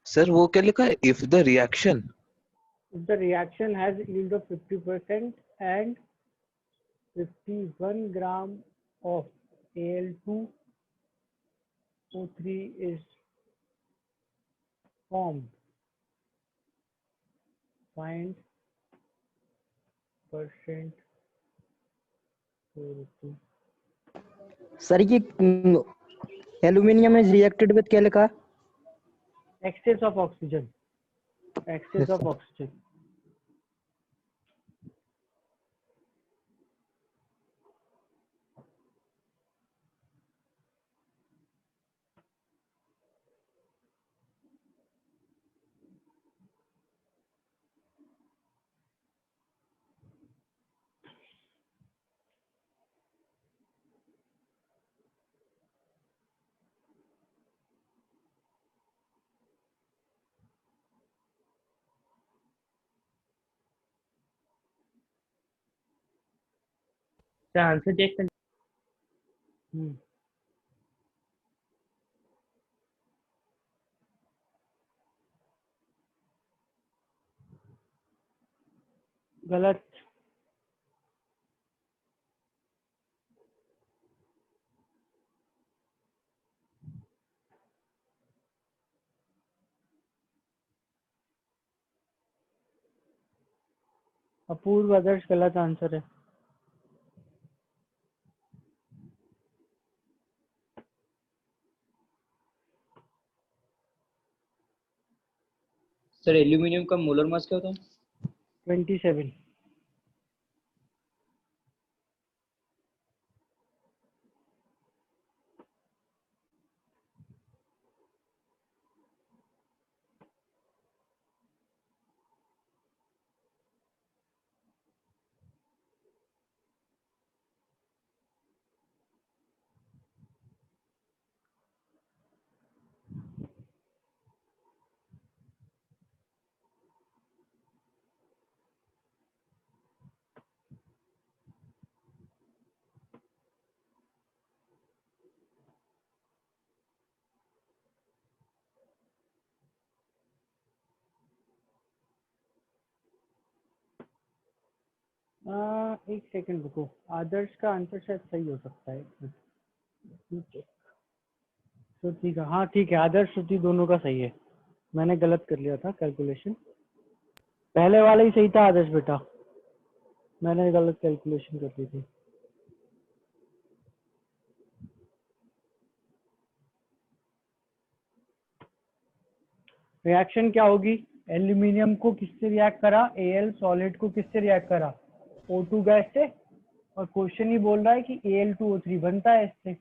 सर वो क्या लिखा है, if the reaction If the reaction has yield of 50% and 51 gram of Al2O3 is formed, find percent purity. Sir ये एल्यूमिनियम इज रिएक्टेड विद क्या लिखा? Excess of oxygen. Excess of oxygen. Sir answer check कर। गलत। अपूर्व आदर्श गलत answer है। Sir aluminium का molar mass क्या होता है? 27। एक सेकंड रुको, आदर्श का आंसर शायद सही हो सकता है। तो ठीक है, हाँ ठीक है, आदर्श श्रुति दोनों का सही है। मैंने गलत कर लिया था कैलकुलेशन, पहले वाला ही सही था आदर्श बेटा, मैंने गलत कैलकुलेशन कर दी थी। रिएक्शन क्या होगी? एल्यूमिनियम को किससे रिएक्ट करा? Al सॉलिड को किससे रिएक्ट करा? O2 गैस से, और क्वेश्चन ही बोल रहा है कि Al2O3 बनता है इससे।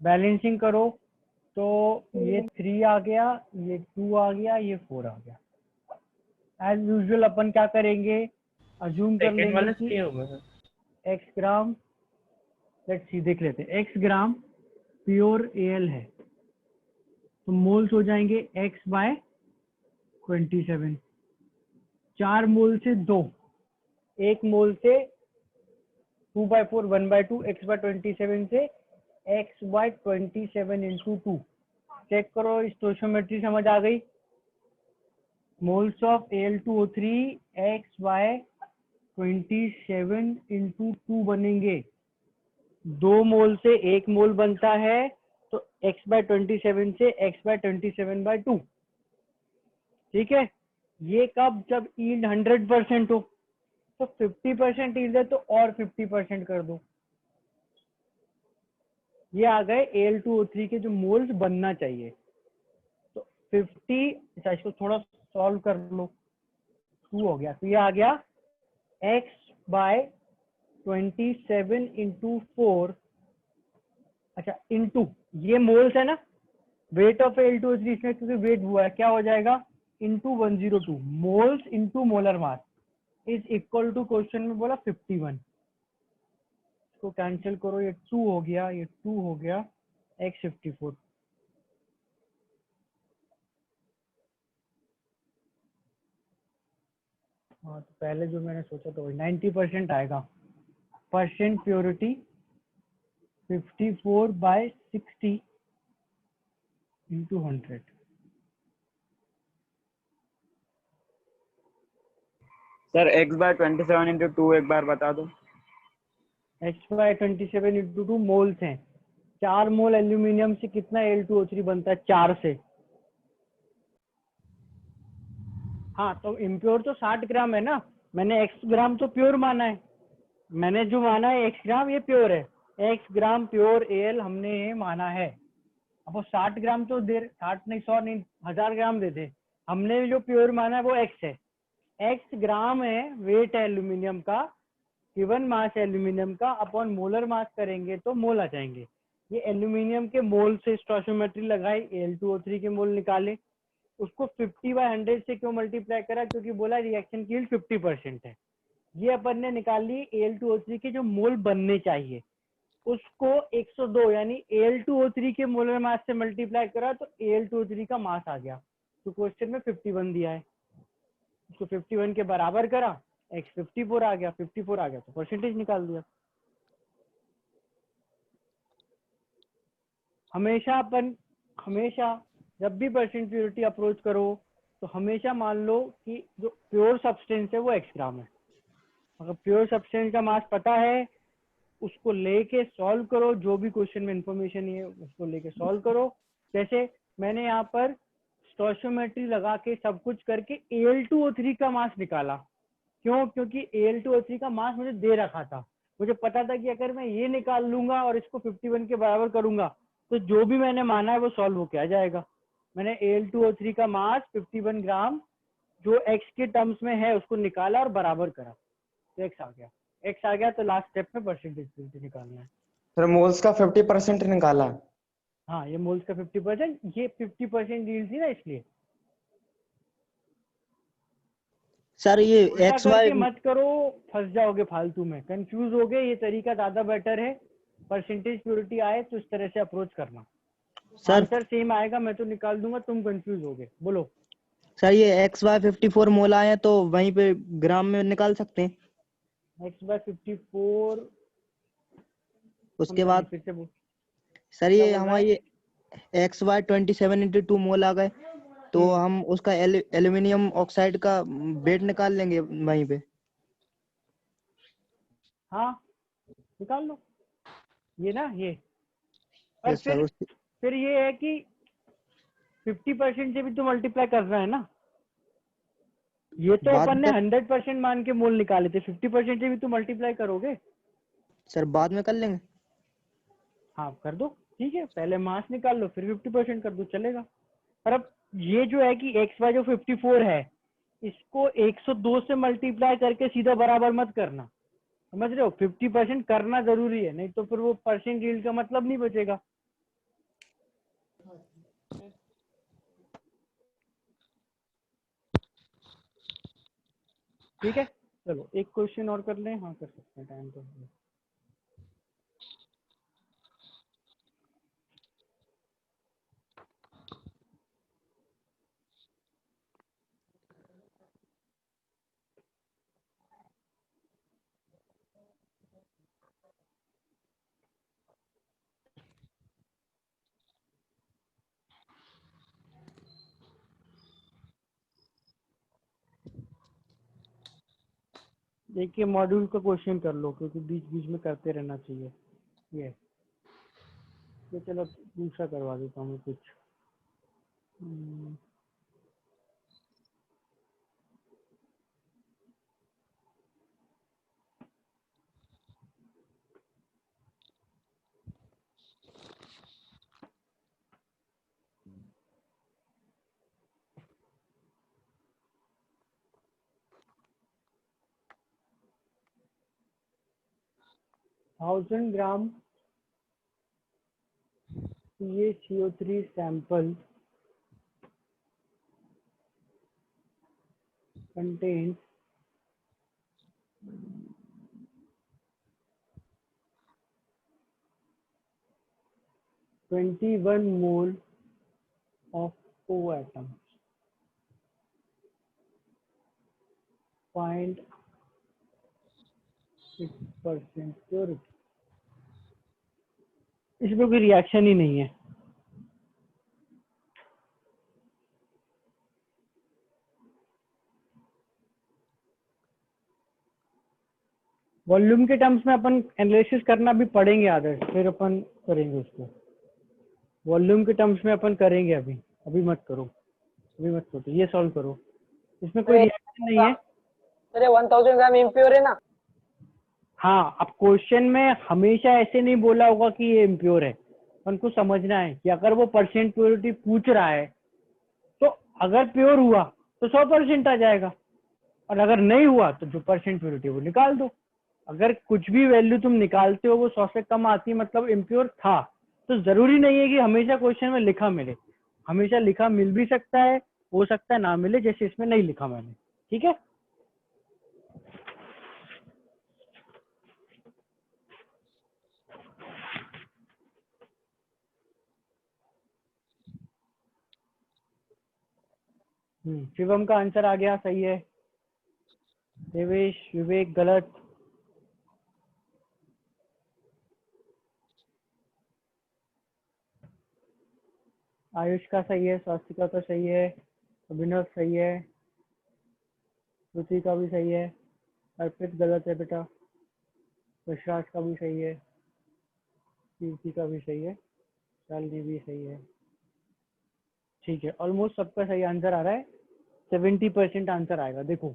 बैलेंसिंग करो तो ये 3 आ गया, ये 2 आ गया, ये 4 आ गया। एज यूजुअल अपन क्या करेंगे, अज्यूम कर सेकंड वाला लेंगे कि सही होगा sir. x gram, let's see देख लेते हैं, x ग्राम प्योर Al है तो मोल्स हो जाएंगे x/27। 4 मोल से 2, 1 मोल से 2/4 1/2, x/27 से x/27 इंटू 2। चेक करो, स्टोइचियोमेट्री समझ आ गई? Moles of Al2O3 x/27 into 2 बनेंगे। 2 मोल से 1 मोल बनता है तो x/27 से x/27/2। ठीक है, ये कब? जब यील्ड 100% हो। तो 50% यील्ड है तो और 50% कर दो। ये आ गए Al2O3 के जो मोल्स बनना चाहिए। तो 50, अच्छा इसको थोड़ा सॉल्व कर लो, 2 हो गया, तो ये आ गया x/27 इंटू 4, अच्छा इंटू ये मोल्स है ना, वेट ऑफ Al2O3 इसमें क्योंकि वेट हुआ है, क्या हो जाएगा? Into 102, moles into molar mass is equal to, question में बोला 51। इसको कैंसिल करो, ये 2 हो गया, ये 2 हो गया, x 54। हाँ तो पहले जो मैंने सोचा था वही 90% आएगा। Percent purity 54/60 into 100। Sir x/27 into 2 एक बार बता दो। x/27 इंटू 2 मोल्स हैं। 4 मोल एल्यूमिनियम से कितना Al2O3 बनता है? 4 से। हाँ तो इम्प्योर तो 60 ग्राम है ना, मैंने x ग्राम तो प्योर माना है, मैंने जो माना है x ग्राम ये प्योर है, x ग्राम प्योर Al हमने ये माना है। अब वो 60 ग्राम तो दे, 60 नहीं 100 नहीं 1000 ग्राम दे दे, हमने जो प्योर माना है वो x है। x ग्राम है वेट है एल्यूमिनियम का, गिवन मास एल्यूमिनियम का, अपॉन मोलर मास करेंगे तो मोल आ जाएंगे। ये एल्यूमिनियम के मोल से स्टोइचियोमेट्री लगाई, Al2O3 के मोल निकाले, उसको 50/100 से क्यों मल्टीप्लाई करा? क्योंकि बोला रिएक्शन की यील्ड 50% है। ये अपन ने निकाल ली Al2O3 के जो मोल बनने चाहिए, उसको 102 यानी Al2O3 के मोलर मास से मल्टीप्लाई करा तो Al2O3 का मास आ गया। तो क्वेश्चन में 51 दिया है, उसको 51 के बराबर करा, x 54 आ गया, 54 आ गया तो परसेंटेज निकाल दिया। हमेशा जब भी परसेंट प्योरिटी अप्रोच करो तो हमेशा मान लो कि जो प्योर सब्सटेंस है वो x ग्राम है। अगर प्योर सब्सटेंस का मास पता है उसको लेके सॉल्व करो, जो भी क्वेश्चन में इंफॉर्मेशन है उसको लेके सॉल्व करो। जैसे मैंने यहाँ पर स्टोइचियोमेट्री लगा के सब कुछ करके Al2O3 का मास निकाला, क्यों? क्योंकि Al2O3 का मास मुझे दे रखा था, मुझे पता था कि अगर मैं ये निकाल लूंगा और इसको 51 के बराबर करूंगा तो जो भी मैंने माना है वो सॉल्व होके आ जाएगा। मैंने Al2O3 का मास 51 ग्राम जो x के टर्म्स में है उसको निकाला और बराबर करा, तो x आ गया। तो लास्ट स्टेप में परसेंटेज निकालना है। सर मोल्स का 50% निकाला। हाँ, ये मोल्स का 50%, ये 50% यील्ड थी ना, इसलिए। सर ये उल्टा एक्स करके वाई मत करो, फंस जाओगे फालतू में, कंफ्यूज हो गए। ये तरीका ज्यादा बेटर है, परसेंटेज प्योरिटी आए तो इस तरह से अप्रोच करना। सर आंसर सेम आएगा, मैं तो निकाल दूंगा, तुम कंफ्यूज हो गए। बोलो। सर ये XY 54 मोल आए हैं तो वहीं पे ग्राम में निकाल सकते हैं। x/54 उसके बाद फिर से बोल। सर क्या ये बोल रहा हमारे है? ये XY 27/2 मोल आ गए तो हम उसका एल्यूमिनियम ऑक्साइड का वेट निकाल लेंगे वहीं पे। हाँ, निकाल लो ये ना, ये। और यस सर। फिर ये है कि 50% से भी तो मल्टीप्लाई कर रहा है ना। ये तो बाद अपन ने में 100% मान के मोल निकाले थे, 50% से भी तो मल्टीप्लाई करोगे। सर बाद में कर लेंगे। हाँ, कर दो, ठीक है। पहले मास निकाल लो, फिर 50% कर दो, चलेगा। पर अब ये जो है कि XY जो 54 है, इसको 102 से मल्टीप्लाई करके सीधा बराबर मत करना, समझ रहे हो? 50% करना जरूरी है, नहीं तो फिर वो परसेंट यील्ड का मतलब नहीं बचेगा। ठीक है, चलो एक क्वेश्चन और कर लें। हाँ, कर सकते हैं, टाइम तो है। देखिए, मॉड्यूल का क्वेश्चन कर लो, क्योंकि बीच बीच में करते रहना चाहिए ये। तो चलो दूसरा करवा देता हूँ कुछ। Thousand gram CaCO3 sample contains 21 mole of O atoms. Find 6% purity. इसमें कोई रिएक्शन ही नहीं है। वॉल्यूम के टर्म्स में अपन एनालिसिस करना भी पड़ेंगे आदर्श, फिर अपन करेंगे उसको। वॉल्यूम के टर्म्स में अपन करेंगे, अभी मत करो, अभी मत करो, ये सॉल्व करो, इसमें कोई रिएक्शन नहीं है। अरे 1000 ग्राम इम्प्योर है ना। हाँ, अब क्वेश्चन में हमेशा ऐसे नहीं बोला होगा कि ये इम्प्योर है। अपन को समझना है कि अगर वो परसेंट प्योरिटी पूछ रहा है तो अगर प्योर हुआ तो 100% आ जाएगा, और अगर नहीं हुआ तो जो परसेंट प्योरिटी वो निकाल दो। अगर कुछ भी वैल्यू तुम निकालते हो वो 100 से कम आती है, मतलब इम्प्योर था। तो जरूरी नहीं है कि हमेशा क्वेश्चन में लिखा मिले, हमेशा लिखा मिल भी सकता है, हो सकता है ना मिले, जैसे इसमें नहीं लिखा मैंने। ठीक है, शिवम का आंसर आ गया, सही है। देवेश, विवेक गलत। आयुष का सही है, स्वास्तिका का सही है, अभिनव सही है, श्रुति का भी सही है, अर्पित गलत है बेटा, विश्वास का भी सही है, कीर्ति का भी सही है, शालिनी भी सही है। ठीक है, ऑलमोस्ट सबका सही आंसर आ रहा है। 70% आंसर आएगा। देखो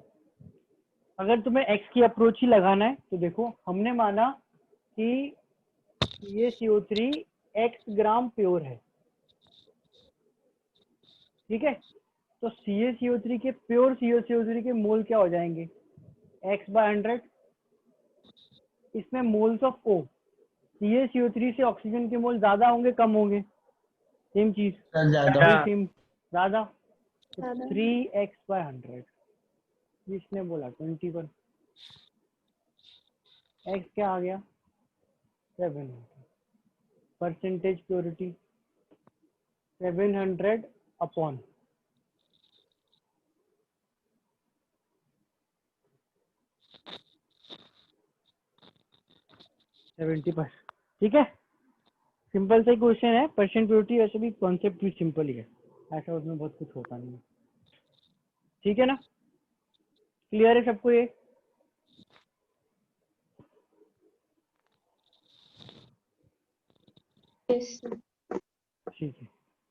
अगर तुम्हें x की अप्रोच ही लगाना है तो देखो हमने माना कि ये CO3 x ग्राम प्योर है, ठीक है। तो CaCO3 के प्योर CO3 के मोल क्या हो जाएंगे, x/100। इसमें मोल्स ऑफ O, CaCO3 से ऑक्सीजन के मोल ज्यादा होंगे कम होंगे, सेम चीज ज्यादा। सेम ज्यादा, 3x/100। जिसने बोला 21, x क्या आ गया 700। परसेंटेज प्योरिटी 700 अपॉन 70%, ठीक है। सिंपल सा क्वेश्चन है, परसेंट प्योरिटी वैसे भी कॉन्सेप्ट भी सिंपल ही है, ऐसा उसमें बहुत कुछ होता नहीं है, ठीक है ना। क्लियर है सबको ये? Yes, sir. ठीक है।